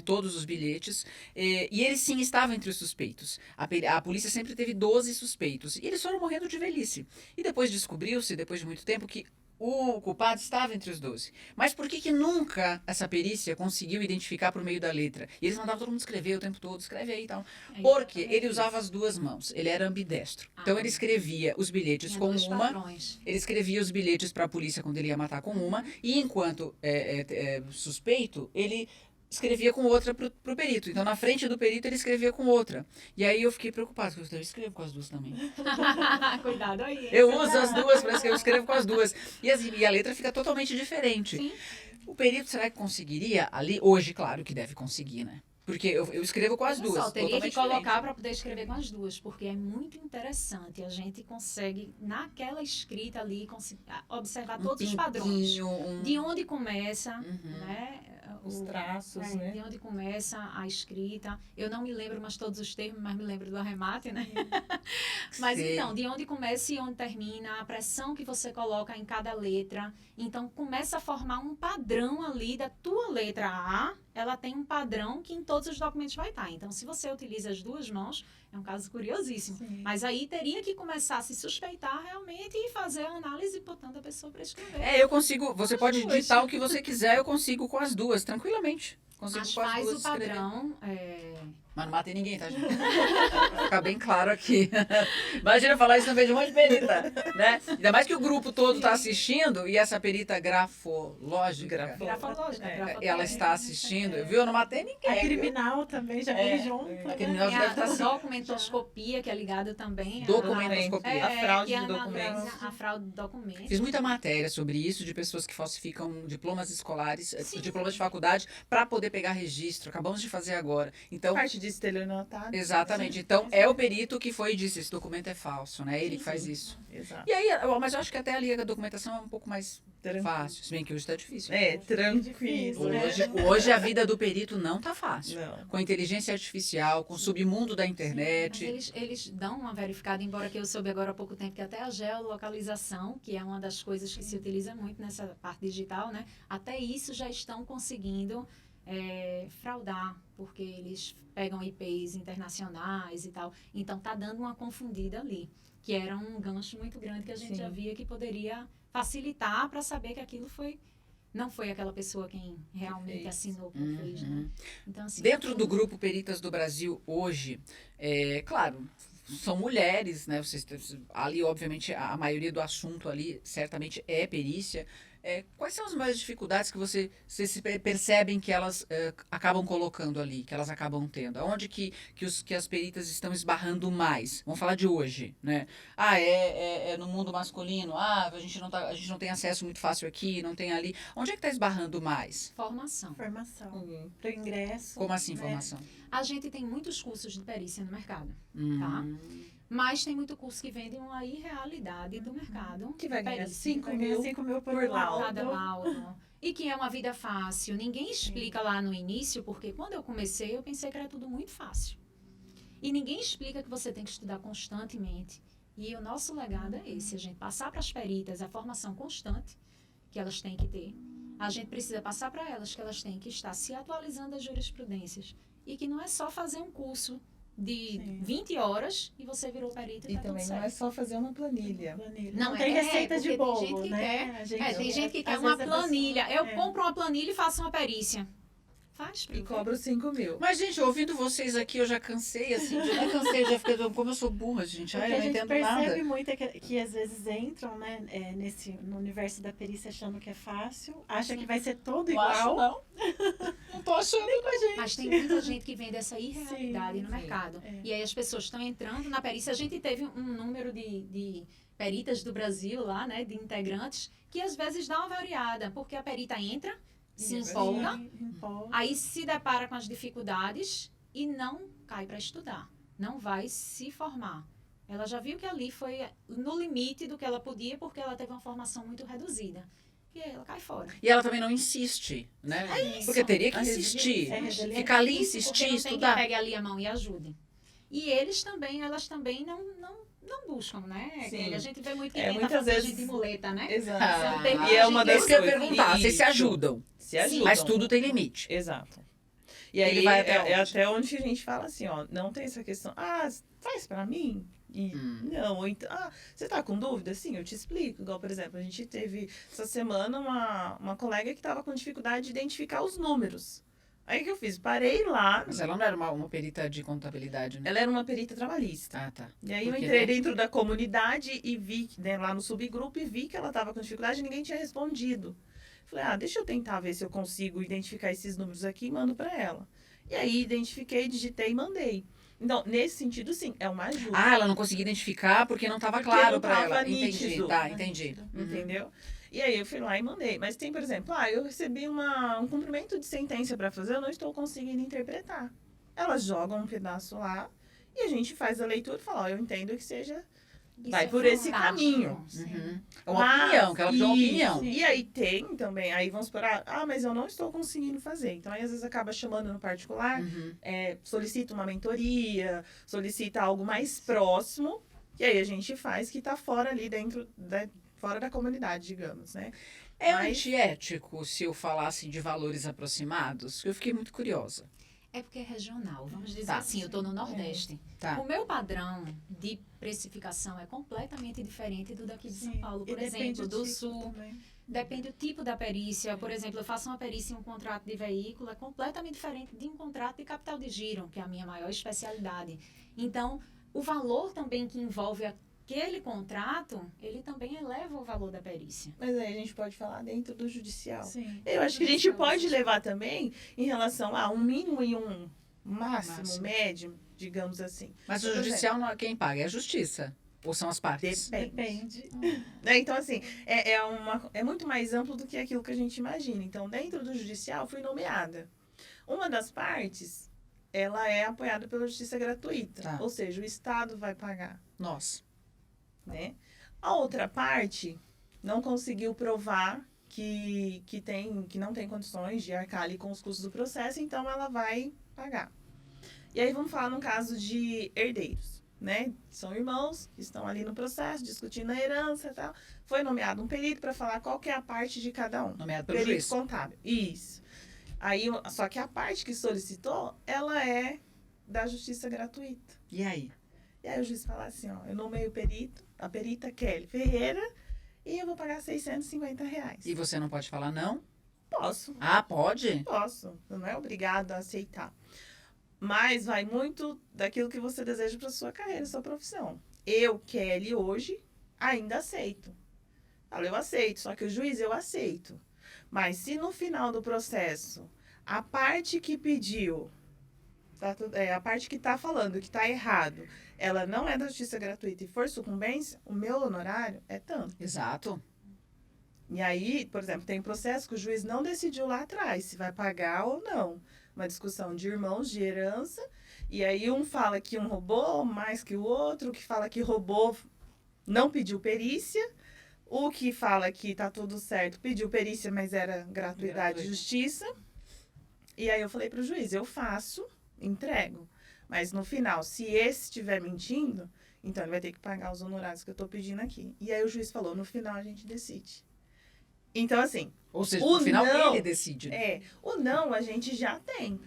todos os bilhetes, e ele sim estava entre os suspeitos. A polícia sempre teve 12 suspeitos, e eles foram morrendo de velhice. E depois descobriu-se, depois de muito tempo, que o culpado estava entre os 12. Mas por que nunca essa perícia conseguiu identificar por meio da letra? E eles mandavam todo mundo escrever o tempo todo, escreve aí e tal. Porque ele usava as duas mãos, ele era ambidestro. Então ele escrevia os bilhetes Tinha com dois uma, padrões. ele escrevia os bilhetes para a polícia quando ele ia matar com uma, e enquanto suspeito, ele escrevia com outra pro perito. Então, na frente do perito, ele escrevia com outra. E aí eu fiquei preocupado, porque eu escrevo com as duas também. Cuidado aí. Eu uso as duas, parece que eu escrevo com as duas. E a letra fica totalmente diferente. Sim. O perito, será que conseguiria ali? Hoje, claro que deve conseguir, né? Porque eu escrevo com as duas. Pessoal, teria que totalmente colocar diferente. para poder escrever com as duas, porque é muito interessante. A gente consegue, naquela escrita ali, observar todos os padrões. Pinguinho, De onde começa, Uhum. né? Os traços, É, né? de onde começa a escrita. Eu não me lembro mais todos os termos, mas me lembro do arremate, né? Mas Sei. então, de onde começa e onde termina, a pressão que você coloca em cada letra. Então, começa a formar um padrão ali da tua letra A, ela tem um padrão que em todos os documentos vai estar. Então, se você utiliza as duas mãos, é um caso curiosíssimo. Sim. Mas aí teria que começar a se suspeitar realmente e fazer a análise botando a pessoa para escrever. Eu consigo. Você As pode duas. digitar o que você quiser, eu consigo com as duas, tranquilamente. Consigo Mas com as faz duas o escrever. padrão. Mas não matei ninguém, tá, gente? Pra ficar bem claro aqui. Imagina falar isso no meio de um monte de perita, né? Ainda mais que o grupo todo tá assistindo e essa perita grafológica, Grafológica. ela está assistindo. Viu? Eu não matei A ninguém. viu? criminal também já vem junto. A criminal Tem deve estar a assim. documentoscopia, que é ligada também. Documentoscopia. A fraude que de analisa documentos. A fraude de documentos. Fiz muita matéria sobre isso, de pessoas que falsificam diplomas escolares, Sim. diplomas de faculdade, para poder pegar registro. Acabamos de fazer agora. Então, Parte de estelionatário. exatamente. Então, é o perito que foi e disse, esse documento é falso, né? Ele que faz isso. Exato. E aí, mas eu acho que até ali a documentação é um pouco mais Tranquilo. fácil, se bem que hoje está difícil. Tranquilo. Difícil, né? Hoje a vida do perito não tá fácil. Não. Com inteligência artificial, com o submundo da Mas internet. eles dão uma verificada, embora que eu soube agora há pouco tempo que até a geolocalização, que é uma das coisas que se utiliza muito nessa parte digital, né? Até isso já estão conseguindo fraudar, porque eles pegam IPs internacionais e tal. Então tá dando uma confundida ali, que era um gancho muito grande que a gente Sim. já via que poderia facilitar para saber que aquilo não foi aquela pessoa quem realmente fez. assinou que fez, né? Uhum. Então, assim, Dentro do grupo Peritas do Brasil hoje, claro, são mulheres, né? Ali, obviamente, a maioria do assunto ali certamente é perícia. Quais são as maiores dificuldades que vocês percebem que elas acabam colocando ali, que elas acabam tendo? Aonde que as peritas estão esbarrando mais? Vamos falar de hoje, né? É no mundo masculino. A gente não tem acesso muito fácil aqui, não tem ali. Onde é que está esbarrando mais? formação. Formação. Uhum. Para o ingresso. Como assim, né? formação? A gente tem muitos cursos de perícia no mercado, Hum. mas tem muito curso que vende uma irrealidade do mercado. Que vai ganhar perícia. 5 Vai ganhar mil 5 mil por por laudo. Cada laudo. E que é uma vida fácil. Ninguém explica lá no início, porque quando eu comecei, eu pensei que era tudo muito fácil. E ninguém explica que você tem que estudar constantemente. E o nosso legado é esse, a gente passar para as peritas a formação constante que elas têm que ter. A gente precisa passar para elas que elas têm que estar se atualizando as jurisprudências. E que não é só fazer um curso de Sim. 20 horas e você virou perita e E tá tudo também não certo. é só fazer uma planilha. Planilha. Não, Não tem receita porque de bolo, tem gente que né? A tem gente que às quer uma vezes a pessoa- planilha. Eu compro uma planilha e faço uma perícia. Faz, E cobra os 5 mil. Mas, gente, ouvindo vocês aqui, eu já cansei, assim. Já fiquei, como eu sou burra, gente. O que Eu a não gente entendo percebe nada. muito é que às vezes entram, né, no universo da perícia achando que é fácil, acha que vai ser tudo Não acho, igual. não. Não tô achando. Mas tem muita gente que vende essa irrealidade no sim. mercado. É. E aí as pessoas estão entrando na perícia. A gente teve um número de peritas do Brasil lá, né, de integrantes, que às vezes dá uma variada, porque a perita entra, se Isso. empolga, Sim, empolga. aí se depara com as dificuldades e não cai para estudar. Não vai se formar. Ela já viu que ali foi no limite do que ela podia, porque ela teve uma formação muito reduzida. E aí ela cai fora. E ela também não insiste, né? isso. Porque teria que A insistir. resiliência. Ficar ali, Isso, porque insistir, não tem estudar. quem pegue ali a mão e ajude. E elas também não buscam, né? Sim. A gente vê muito que É, tenta muitas fazer a vezes- gente de muleta, né? Exato. Tem E é uma gente das Isso que eu ia coisas. perguntar, vocês se Isso. ajudam. Se ajudam. Mas tudo tem limite. Exato. E aí Ele vai até é onde? até onde a gente fala assim, ó, não tem essa questão, faz pra mim? E não, ou então, você tá com dúvida? Sim, eu te explico. Igual, por exemplo, a gente teve essa semana uma colega que tava com dificuldade de identificar os números. Aí o que eu fiz? Parei lá. Mas ela não era uma perita de contabilidade, né? Ela era uma perita trabalhista. Ah, tá. E aí eu Porque, entrei né? dentro da comunidade e vi, né, lá no subgrupo, e vi que ela estava com dificuldade e ninguém tinha respondido. Falei, deixa eu tentar ver se eu consigo identificar esses números aqui e mando para ela. E aí identifiquei, digitei e mandei. Então, nesse sentido, sim, é uma ajuda. Ela não conseguia identificar porque não estava Porque claro não para tava ela. Entendi, nítido. tá, entendi. Uhum. Entendeu? E aí eu fui lá e mandei. Mas tem, por exemplo, eu recebi um cumprimento de sentença para fazer, eu não estou conseguindo interpretar. Elas jogam um pedaço lá e a gente faz a leitura e fala, eu entendo que seja... Isso Vai é por esse fantástico. caminho. Uhum. É uma opinião, que ela pediu uma opinião. Isso. E aí tem também, aí vamos por, mas eu não estou conseguindo fazer. Então, aí às vezes acaba chamando no particular, Uhum. solicita uma mentoria, solicita algo mais próximo, e aí a gente faz que está fora ali dentro, fora da comunidade, digamos, né? É Mas- antiético se eu falasse de valores aproximados? Eu fiquei muito curiosa. É porque é regional. Vamos dizer Tá. assim, eu estou no Nordeste. Tá. O meu padrão de precificação é completamente diferente do daqui de São Paulo. Por exemplo, do Sul. Também. Depende do tipo da perícia. Por exemplo, eu faço uma perícia em um contrato de veículo, é completamente diferente de um contrato de capital de giro, que é a minha maior especialidade. Então, o valor também que envolve aquele contrato, ele também eleva o valor da perícia. Mas aí a gente pode falar dentro do judicial. Sim. Eu acho que a gente pode levar também em relação a um mínimo e um máximo, Máximo. médio, digamos assim. Mas o Por exemplo, judicial, não é quem paga, é a justiça. Ou são as partes? Depende. Depende. Né? Então, assim, é muito mais amplo do que aquilo que a gente imagina. Então, dentro do judicial, fui nomeada. Uma das partes, ela é apoiada pela justiça gratuita. Tá. Ou seja, o Estado vai pagar. Nossa. Né? A outra parte não conseguiu provar que não tem condições de arcar ali com os custos do processo, então ela vai pagar. E aí vamos falar num caso de herdeiros, né? São irmãos, estão ali no processo, discutindo a herança e tal. Foi nomeado um perito para falar qual que é a parte de cada um. Nomeado pelo Perito juiz. contábil. Isso. Aí, só que a parte que solicitou, ela é da justiça gratuita. E aí? E aí o juiz fala assim, eu nomeio o perito, a perita Kelly Ferreira, e eu vou pagar R$650. E você não pode falar não? Posso, Pode? posso. Você não é obrigado a aceitar. Mas vai muito daquilo que você deseja para sua carreira, sua profissão. Eu, Kelly, hoje, ainda aceito. Falo, eu aceito, só que o juiz eu aceito. Mas se no final do processo, a parte que pediu, a parte que está falando que está errado, ela não é da justiça gratuita e for sucumbência, o meu honorário é tanto. Exato. E aí, por exemplo, tem processo que o juiz não decidiu lá atrás se vai pagar ou não. Uma discussão de irmãos de herança, e aí um fala que um roubou mais que o outro, o que fala que roubou não pediu perícia, o que fala que tá tudo certo pediu perícia, mas era gratuidade e justiça. E aí eu falei pro juiz, eu faço, entrego. Mas no final, se esse estiver mentindo, então ele vai ter que pagar os honorários que eu tô pedindo aqui. E aí o juiz falou, no final a gente decide. Então, assim, Ou seja, O no final não ele decide. Né? o não a gente já tem.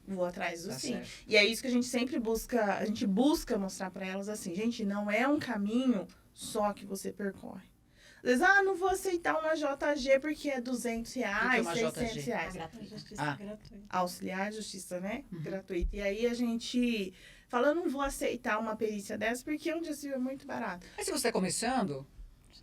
Vou atrás do Tá sim. certo. E é isso que a gente sempre busca, a gente busca mostrar para elas assim, gente, não é um caminho só que você percorre. Às vezes, não vou aceitar uma JG porque é R$200, uma R$600. JG? A A gratuita. justiça gratuita. Auxiliar justiça, né? Uhum. Gratuita. E aí a gente fala, eu não vou aceitar uma perícia dessa porque onde assim é muito barato. Mas se você está começando,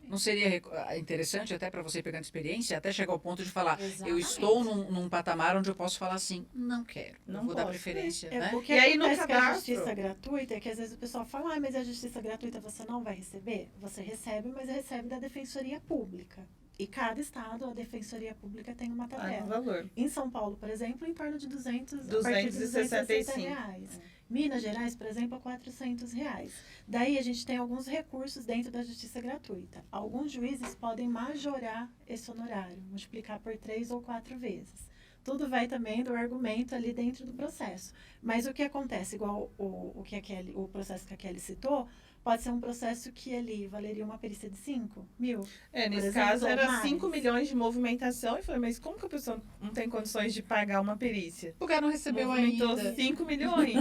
não seria interessante até para você pegando experiência, até chegar ao ponto de falar, eu Exatamente. estou num patamar onde eu posso falar assim, não quero, Não não vou dar posso. preferência, É né? porque E aí, no acontece que a cadastro- justiça gratuita é que às vezes o pessoal fala, mas a justiça gratuita você não vai receber? Você recebe, mas recebe da Defensoria Pública. E cada estado, a Defensoria Pública tem uma Ah, no tabela. valor. Em São Paulo, por exemplo, em torno de 200, a partir de 265. R$260. Minas Gerais, por exemplo, a R$400. Daí a gente tem alguns recursos dentro da justiça gratuita. Alguns juízes podem majorar esse honorário, multiplicar por 3 ou 4 vezes. Tudo vai também do argumento ali dentro do processo. Mas o que acontece, igual o processo que a Kelly citou, Pode ser um processo que ali valeria uma perícia de 5 mil. Nesse exemplo, caso era mais. 5 milhões de movimentação. E falei, mas como que a pessoa não tem condições de pagar uma perícia? O cara não recebeu Movimentou ainda. 5 milhões.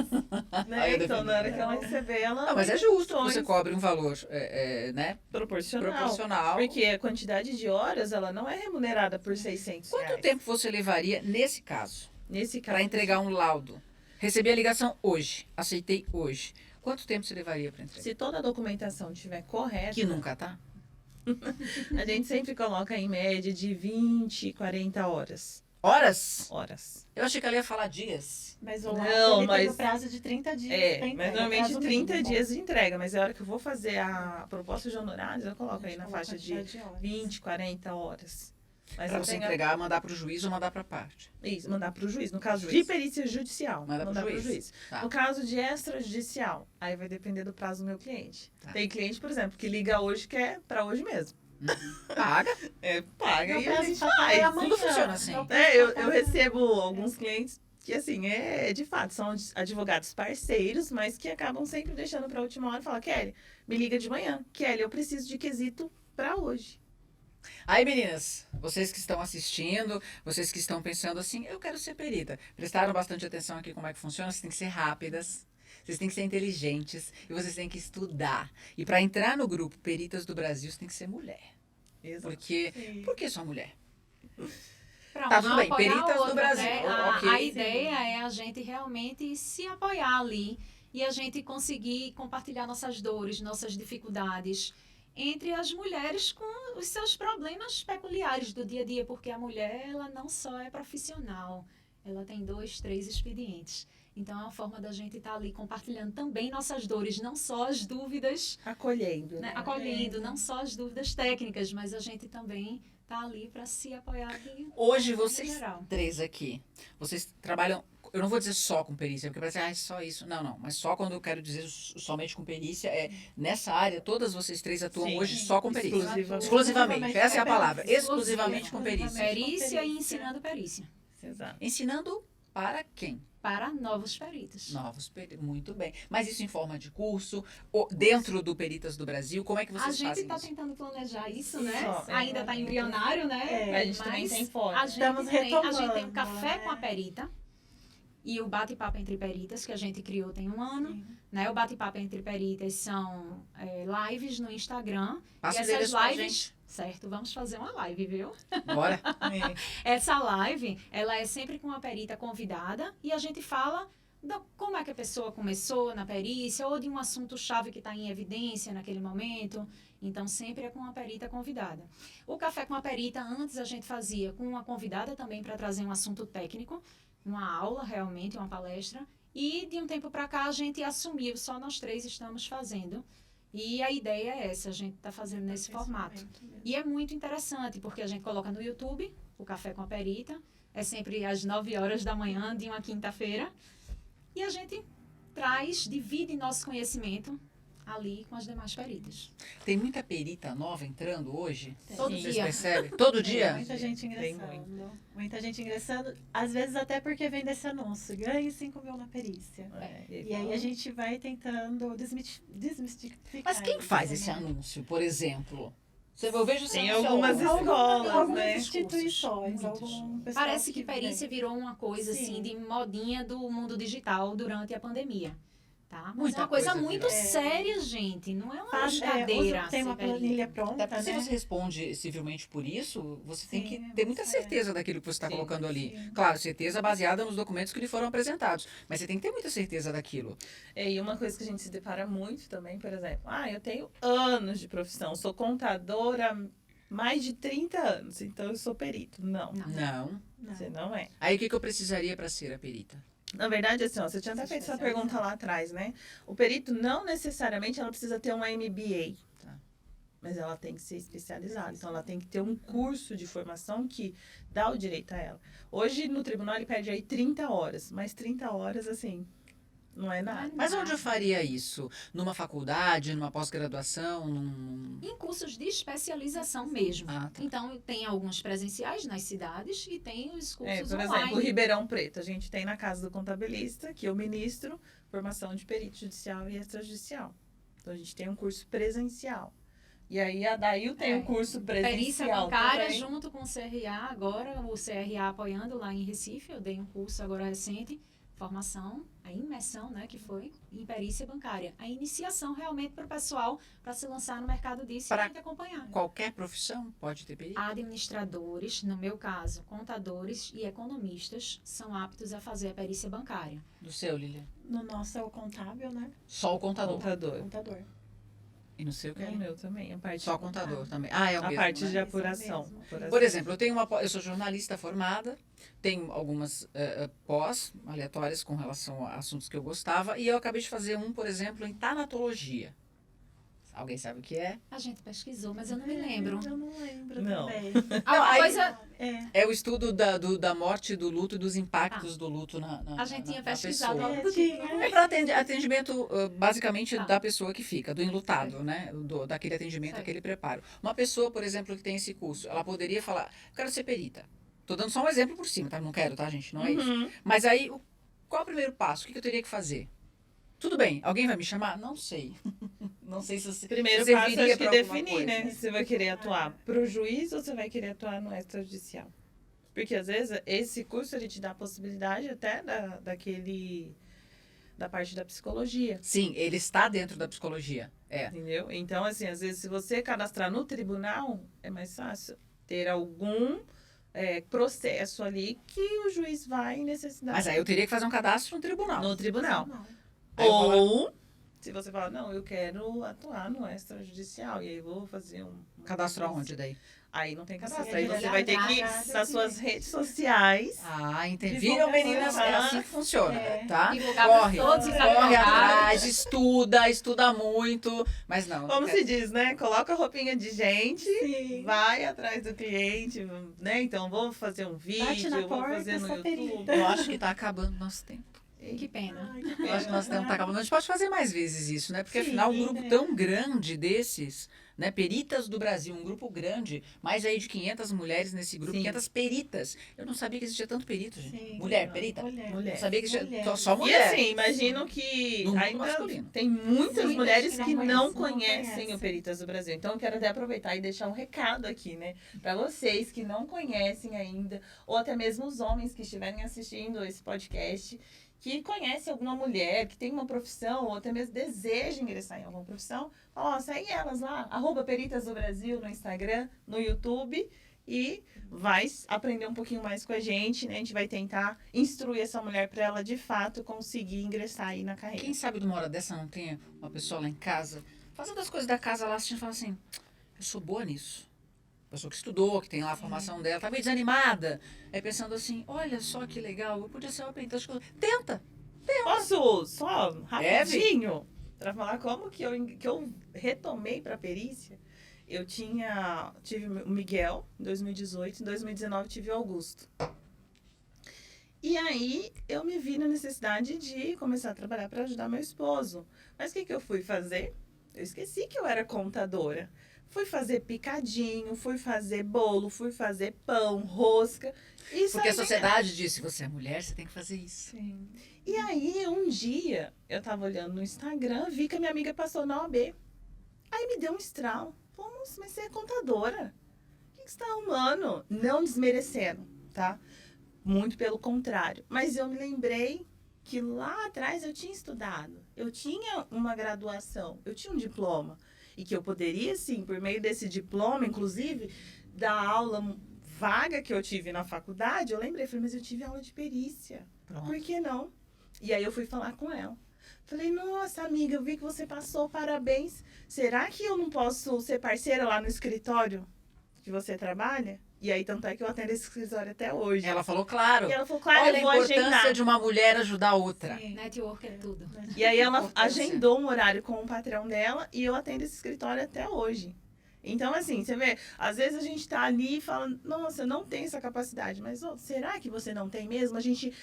Né? Aí eu Então, na hora defendo. que ela receber, ela Não, mas é tem justo que condições você cobre um valor, né? proporcional. Proporcional. Porque a quantidade de horas, ela não é remunerada por 600 Quanto reais. tempo você levaria, nesse caso, Nesse caso, para entregar um laudo? Recebi a ligação hoje, aceitei hoje. Quanto tempo você levaria para entregar? se toda a documentação estiver correta, Que nunca tá? a gente sempre coloca em média de 20, 40 horas. Horas? Eu achei que ela ia falar dias. Mas o Não, laudo, ele tem mas- o prazo de 30 dias. pra Mas entrega, normalmente prazo 30 mínimo. dias de entrega, mas a hora que eu vou fazer a proposta de honorários, eu coloco A aí gente na coloca faixa a de quantidade horas. 20, 40 horas. Mas Para eu você tenho entregar, mandar para o juiz ou mandar para a parte. isso, mandar para o juiz. No caso Juiz. de perícia judicial, Manda pro mandar para o juiz. juiz. Tá. No caso de extrajudicial, aí vai depender do prazo do meu cliente. Tá. Tem cliente, por exemplo, que liga hoje que é para hoje mesmo. Paga. Paga Meu e a prazo gente pra pagar é faz. amanhã. Tudo funciona assim. Meu prazo pra Eu pagar- recebo alguns clientes que, assim, de fato, são advogados parceiros, mas que acabam sempre deixando para a última hora e falam, Kelly, me liga de manhã. Kelly, eu preciso de quesito para hoje. Aí, meninas, vocês que estão assistindo, vocês que estão pensando assim, eu quero ser perita. Prestaram bastante atenção aqui como é que funciona, vocês têm que ser rápidas. Vocês têm que ser inteligentes e vocês têm que estudar. E para entrar no grupo Peritas do Brasil, você tem que ser mulher. Exato. Porque, Sim. por que só mulher? Pra Tá, um tudo bem, apoiar peritas o do outro, Brasil, né? ok. A ideia é a gente realmente se apoiar ali e a gente conseguir compartilhar nossas dores, nossas dificuldades entre as mulheres com os seus problemas peculiares do dia a dia, porque a mulher, ela não só é profissional, ela tem 2, 3 expedientes. Então, é uma forma da gente estar ali compartilhando também nossas dores, não só as dúvidas, Acolhendo. né, Né? acolhendo, não só as dúvidas técnicas, mas a gente também tá ali para se apoiar de Hoje forma vocês geral. três aqui, vocês trabalham, eu não vou dizer só com perícia, porque parece, é só isso. Não, mas só quando eu quero dizer somente com perícia, nessa área, todas vocês três atuam Sim, hoje só com perícia. exclusivamente. Exclusivamente, essa é a palavra, Exclusivamente. exclusivamente com perícia. Perícia e ensinando perícia Exato. Ensinando para quem? para novos peritos. Novos peritos, muito bem. Mas isso em forma de curso, ou dentro do Peritas do Brasil, como é que A vocês gente fazem está isso? tentando planejar isso, né? Só, Ainda está embrionário, né? É, A gente também Mas tem fora. A gente, Estamos a gente tem um retomando, café né? com a perita e o bate-papo entre peritas, que a gente criou tem um ano. Sim. Né? O bate-papo entre peritas são lives no Instagram. Passa o e essas endereço pra lives, gente. certo, vamos fazer uma live, viu? Bora. Essa live, ela é sempre com uma perita convidada e a gente fala como é que a pessoa começou na perícia ou de um assunto-chave que está em evidência naquele momento. Então, sempre é com uma perita convidada. O café com a perita, antes a gente fazia com uma convidada também para trazer um assunto técnico, uma aula realmente, uma palestra. E de um tempo para cá a gente assumiu, só nós três estamos fazendo. E a ideia é essa, a gente está fazendo nesse formato. E é muito interessante, porque a gente coloca no YouTube, o Café com a Perita, é sempre às 9 horas da manhã de uma quinta-feira, e a gente divide nosso conhecimento ali com as demais peritas. Tem muita perita nova entrando hoje? Todo Vocês dia. percebem? Todo Tem dia? muita gente Tem ingressando. Muita gente ingressando, às vezes até porque vem desse anúncio, ganhe 5 mil na perícia. E aí a gente vai tentando desmistificar. Mas quem isso, faz né? esse anúncio, por exemplo? Eu vejo esse Tem anúncio algumas aonde? escolas, Algumas né? instituições, Muitos. algum pessoal Parece que perícia vem. virou uma coisa Sim. assim de modinha do mundo digital durante a pandemia. Tá? Mas Muita é uma coisa coisa muito virou. séria, gente. Não é uma Faz- brincadeira. tem uma ser perita. planilha pronta, Até porque se né? você responde civilmente por isso, você tem Sim, que ter muita você é. certeza daquilo que você está Sim, colocando ali. sim. Claro, certeza baseada nos documentos que lhe foram apresentados. Mas você tem que ter muita certeza daquilo. E uma coisa que a gente se depara muito também, por exemplo, eu tenho anos de profissão, sou contadora há mais de 30 anos, então eu sou perito. Não, Não. Não. você não é. Aí o que eu precisaria para ser a perita? Na verdade, assim, você tinha até Se feito essa especializar. pergunta lá atrás, né? O perito não necessariamente ela precisa ter uma MBA. Tá. Mas ela tem que ser especializada. Então, ela tem que ter um curso de formação que dá o direito a ela. Hoje, no tribunal, ele pede aí 30 horas. Mas 30 horas, assim, não é nada. Mas onde eu faria isso? Numa faculdade, numa pós-graduação, num... Em cursos de especialização mesmo. Ah, tá. Então, tem alguns presenciais nas cidades e tem os cursos Por online. exemplo, o Ribeirão Preto. A gente tem na Casa do Contabilista, que eu ministro, formação de perito judicial e extrajudicial. Então, a gente tem um curso presencial. E aí, a Dail tem um curso Perícia presencial bancária também. junto com o CRA, agora o CRA apoiando lá em Recife, eu dei um curso agora recente, formação, a imersão, né, que foi em perícia bancária. A iniciação realmente para o pessoal, para se lançar no mercado disso Pra- e a gente acompanhar. Qualquer profissão pode ter perita? Administradores, no meu caso, contadores e economistas são aptos a fazer a perícia bancária. Do seu, Lilian? No nosso é o contábil, né? Só o contador. Contador. Contador. E no seu, É o Kelly? meu também. A parte Só contador também. Ah, é o A mesmo, parte né? de apuração. mesmo. Por exemplo, eu sou jornalista formada, tenho algumas pós aleatórias com relação a assuntos que eu gostava, e eu acabei de fazer um, por exemplo, em tanatologia. Alguém sabe o que é? A gente pesquisou, mas eu não me lembro. Eu não lembro Não. também. A aí- coisa, É. É o estudo da morte, do luto e dos impactos do luto na a gente tinha na pesquisado pessoa. algo do tipo. É para atendimento, basicamente, Tá. da pessoa que fica, do enlutado, né? Daquele atendimento, Certo. aquele preparo. Uma pessoa, por exemplo, que tem esse curso, ela poderia falar, quero ser perita. Tô dando só um exemplo por cima, tá? Não quero, tá, gente? Não é isso. Uhum. Mas aí, qual é o primeiro passo? O que eu teria que fazer? Tudo bem, alguém vai me chamar? Não sei. Não sei se você Primeiro se passo, serviria acho que pra alguma definir, coisa. né? Se você vai querer atuar pro juiz ou você vai querer atuar no extrajudicial. Porque, às vezes, esse curso, ele te dá a possibilidade até da parte da psicologia. Sim, ele está dentro da psicologia. É. Entendeu? Então, assim, às vezes, se você cadastrar no tribunal, é mais fácil ter algum processo ali que o juiz vai necessitar. Mas aí eu teria que fazer um cadastro no tribunal. No tribunal. Aí eu falo, Ou, se você fala, não, eu quero atuar no extrajudicial, e aí eu vou fazer um... cadastro aonde daí? Aí não tem cadastro. Você Aí vai você vai ter que ir cadastrar nas suas redes sociais. Ah, entendi. Divulgação, Viram, meninas? É tá? assim que funciona, É. tá? Divulgar pra Corre, todos os corre advogados. atrás, estuda muito, mas não. Como se diz, né? Coloca a roupinha de gente, Sim. vai atrás do cliente, né? Então, vou fazer um Bate na vídeo, vou porta, fazer no sou YouTube. perita. Eu acho que tá acabando nosso tempo. Que pena. Ai, que Eu acho que nosso tempo tá acabando. A gente pode fazer mais vezes isso, né? Porque Sim, afinal, um grupo é. tão grande desses, né? Peritas do Brasil, um grupo grande, mais aí de 500 mulheres nesse grupo, Sim. 500 peritas. Eu não sabia que existia tanto perito, gente. Sim. Mulher, Não. perita? Mulher. Mulher. Eu sabia que existia Mulher. só E mulher. assim, imagino que No mundo ainda masculino. tem muitas Sim, mulheres que que não não conhecem. conhecem o Peritas do Brasil. Então, eu quero até aproveitar e deixar um recado aqui, né? Para vocês que não conhecem ainda, ou até mesmo os homens que estiverem assistindo esse podcast, que conhecem alguma mulher, que tem uma profissão, ou até mesmo deseja ingressar em alguma profissão, fala, ó, segue elas lá, @Peritas do Brasil no Instagram, no YouTube, e vai aprender um pouquinho mais com a gente, né? A gente vai tentar instruir essa mulher para ela, de fato, conseguir ingressar aí na carreira. Quem sabe de uma hora dessa não tenha uma pessoa lá em casa, fazendo as coisas da casa lá, assistindo e fala assim, eu sou boa nisso. Pessoa que estudou, que tem lá a formação dela, tá meio desanimada. Aí pensando assim, olha só que legal, eu podia ser uma perita. Tenta. Posso só rapidinho para falar como que eu retomei para perícia? Eu tive o Miguel em 2018, em 2019 tive o Augusto. E aí eu me vi na necessidade de começar a trabalhar para ajudar meu esposo. Mas o que eu fui fazer? Eu esqueci que eu era contadora. Fui fazer picadinho, fui fazer bolo, fui fazer pão, rosca. E Porque a saí sociedade disse, você é mulher, você tem que fazer isso. Sim. E aí, um dia, eu tava olhando no Instagram, vi que a minha amiga passou na OAB. Aí me deu um estralo. Falei, nossa, mas você é contadora. O que você tá arrumando? Não desmerecendo, tá? Muito pelo contrário. Mas eu me lembrei que lá atrás eu tinha estudado. Eu tinha uma graduação, eu tinha um diploma. E que eu poderia, sim, por meio desse diploma, inclusive, da aula vaga que eu tive na faculdade, eu lembrei, falei, mas eu tive aula de perícia. Pronto. Por que não? E aí eu fui falar com ela. Falei, nossa, amiga, eu vi que você passou, parabéns. Será que eu não posso ser parceira lá no escritório que você trabalha? E aí, tanto é que eu atendo esse escritório até hoje. Ela falou, claro. E ela falou, claro, Olha a eu vou importância agendar. de uma mulher ajudar a outra. Sim. Network é tudo. E aí ela Importância. agendou um horário com o patrão dela e eu atendo esse escritório até hoje. Então, assim, você vê, às vezes a gente tá ali e fala, nossa, eu não tenho essa capacidade, mas ó, será que você não tem mesmo? A gente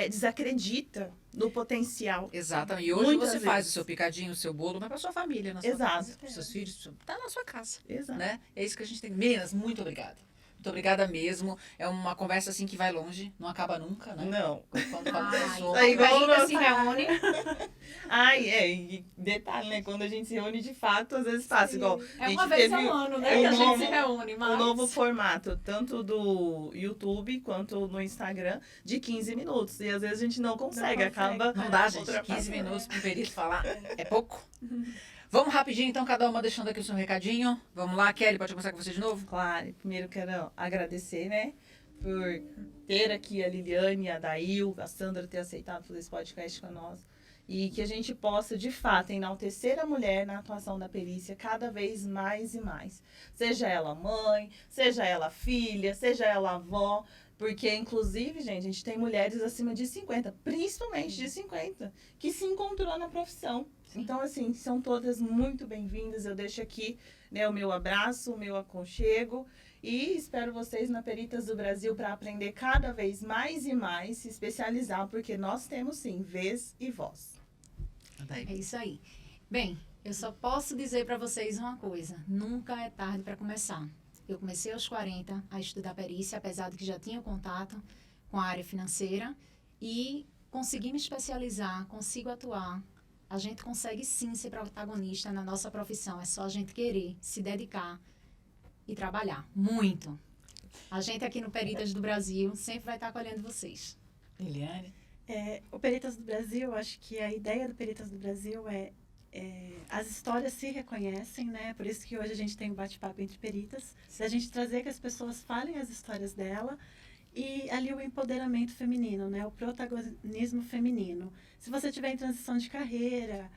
desacredita no potencial. Exatamente. E hoje Muitas você faz vezes. o seu picadinho, o seu bolo, mas pra sua família, na sua Exato. casa, pros seus filhos, tá na sua casa, Exato. né? É isso que a gente tem. Meninas, muito obrigada. Muito obrigada mesmo. É uma conversa assim que vai longe, não acaba nunca, né? Não. Quando Ai, começou. Tá igual a o Perita nosso- se reúne. E detalhe, né? Quando a gente se reúne de fato, às vezes fácil, igual. É a uma gente vez teve ao ano, né? um Que a gente novo- se reúne, mas... um novo formato, tanto do YouTube quanto no Instagram, de 15 minutos. E às vezes a gente não consegue, acaba. Não dá, gente. ultrapassando. 15 minutos para um perito falar é pouco. Vamos rapidinho, então, cada uma deixando aqui o seu recadinho. Vamos lá, Kelly, pode começar com você de novo? Claro, primeiro quero agradecer, né, por ter aqui a Liliane, a Dail, a Sandra ter aceitado fazer esse podcast com nós. E que a gente possa, de fato, enaltecer a mulher na atuação da perícia cada vez mais e mais. Seja ela mãe, seja ela filha, seja ela avó. Porque, inclusive, gente, a gente tem mulheres acima de 50, principalmente de 50, que se encontrou na profissão. Então, assim, são todas muito bem-vindas. Eu deixo aqui, né, o meu abraço, o meu aconchego. E espero vocês na Peritas do Brasil para aprender cada vez mais e mais, se especializar, porque nós temos, sim, vez e voz. É isso aí. Bem, eu só posso dizer para vocês uma coisa. Nunca é tarde para começar. Eu comecei aos 40 a estudar perícia, apesar de que já tinha contato com a área financeira. E consegui me especializar, consigo atuar. A gente consegue sim ser protagonista na nossa profissão. É só a gente querer, se dedicar e trabalhar. Muito. A gente aqui no Peritas do Brasil sempre vai estar acolhendo vocês. Liliane? O Peritas do Brasil, acho que a ideia do Peritas do Brasil as histórias se reconhecem, né? Por isso que hoje a gente tem um bate-papo entre peritas, da gente trazer que as pessoas falem as histórias dela e ali o empoderamento feminino, né? O protagonismo feminino. Se você tiver em transição de carreira,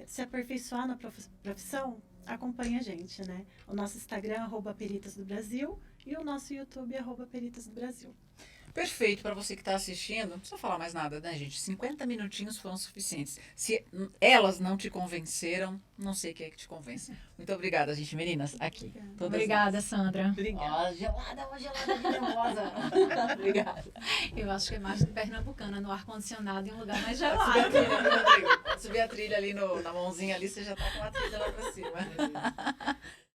se aperfeiçoar na profissão, acompanhe a gente, né? O nosso Instagram, @Peritas do Brasil, e o nosso YouTube, @Peritas do Brasil. Perfeito, para você que está assistindo, não precisa falar mais nada, né, gente? 50 minutinhos foram suficientes. Se elas não te convenceram, não sei quem é que te convence. Muito obrigada, gente, meninas, aqui. Todas Obrigada, nós. Sandra. Obrigada. Ó, gelada, de nervosa. Obrigada. Eu acho que é mais de pernambucana no ar-condicionado em um lugar mais Subir a gelado. trilha ali, Rodrigo. Subir a trilha ali na mãozinha ali, você já tá com a trilha lá pra cima.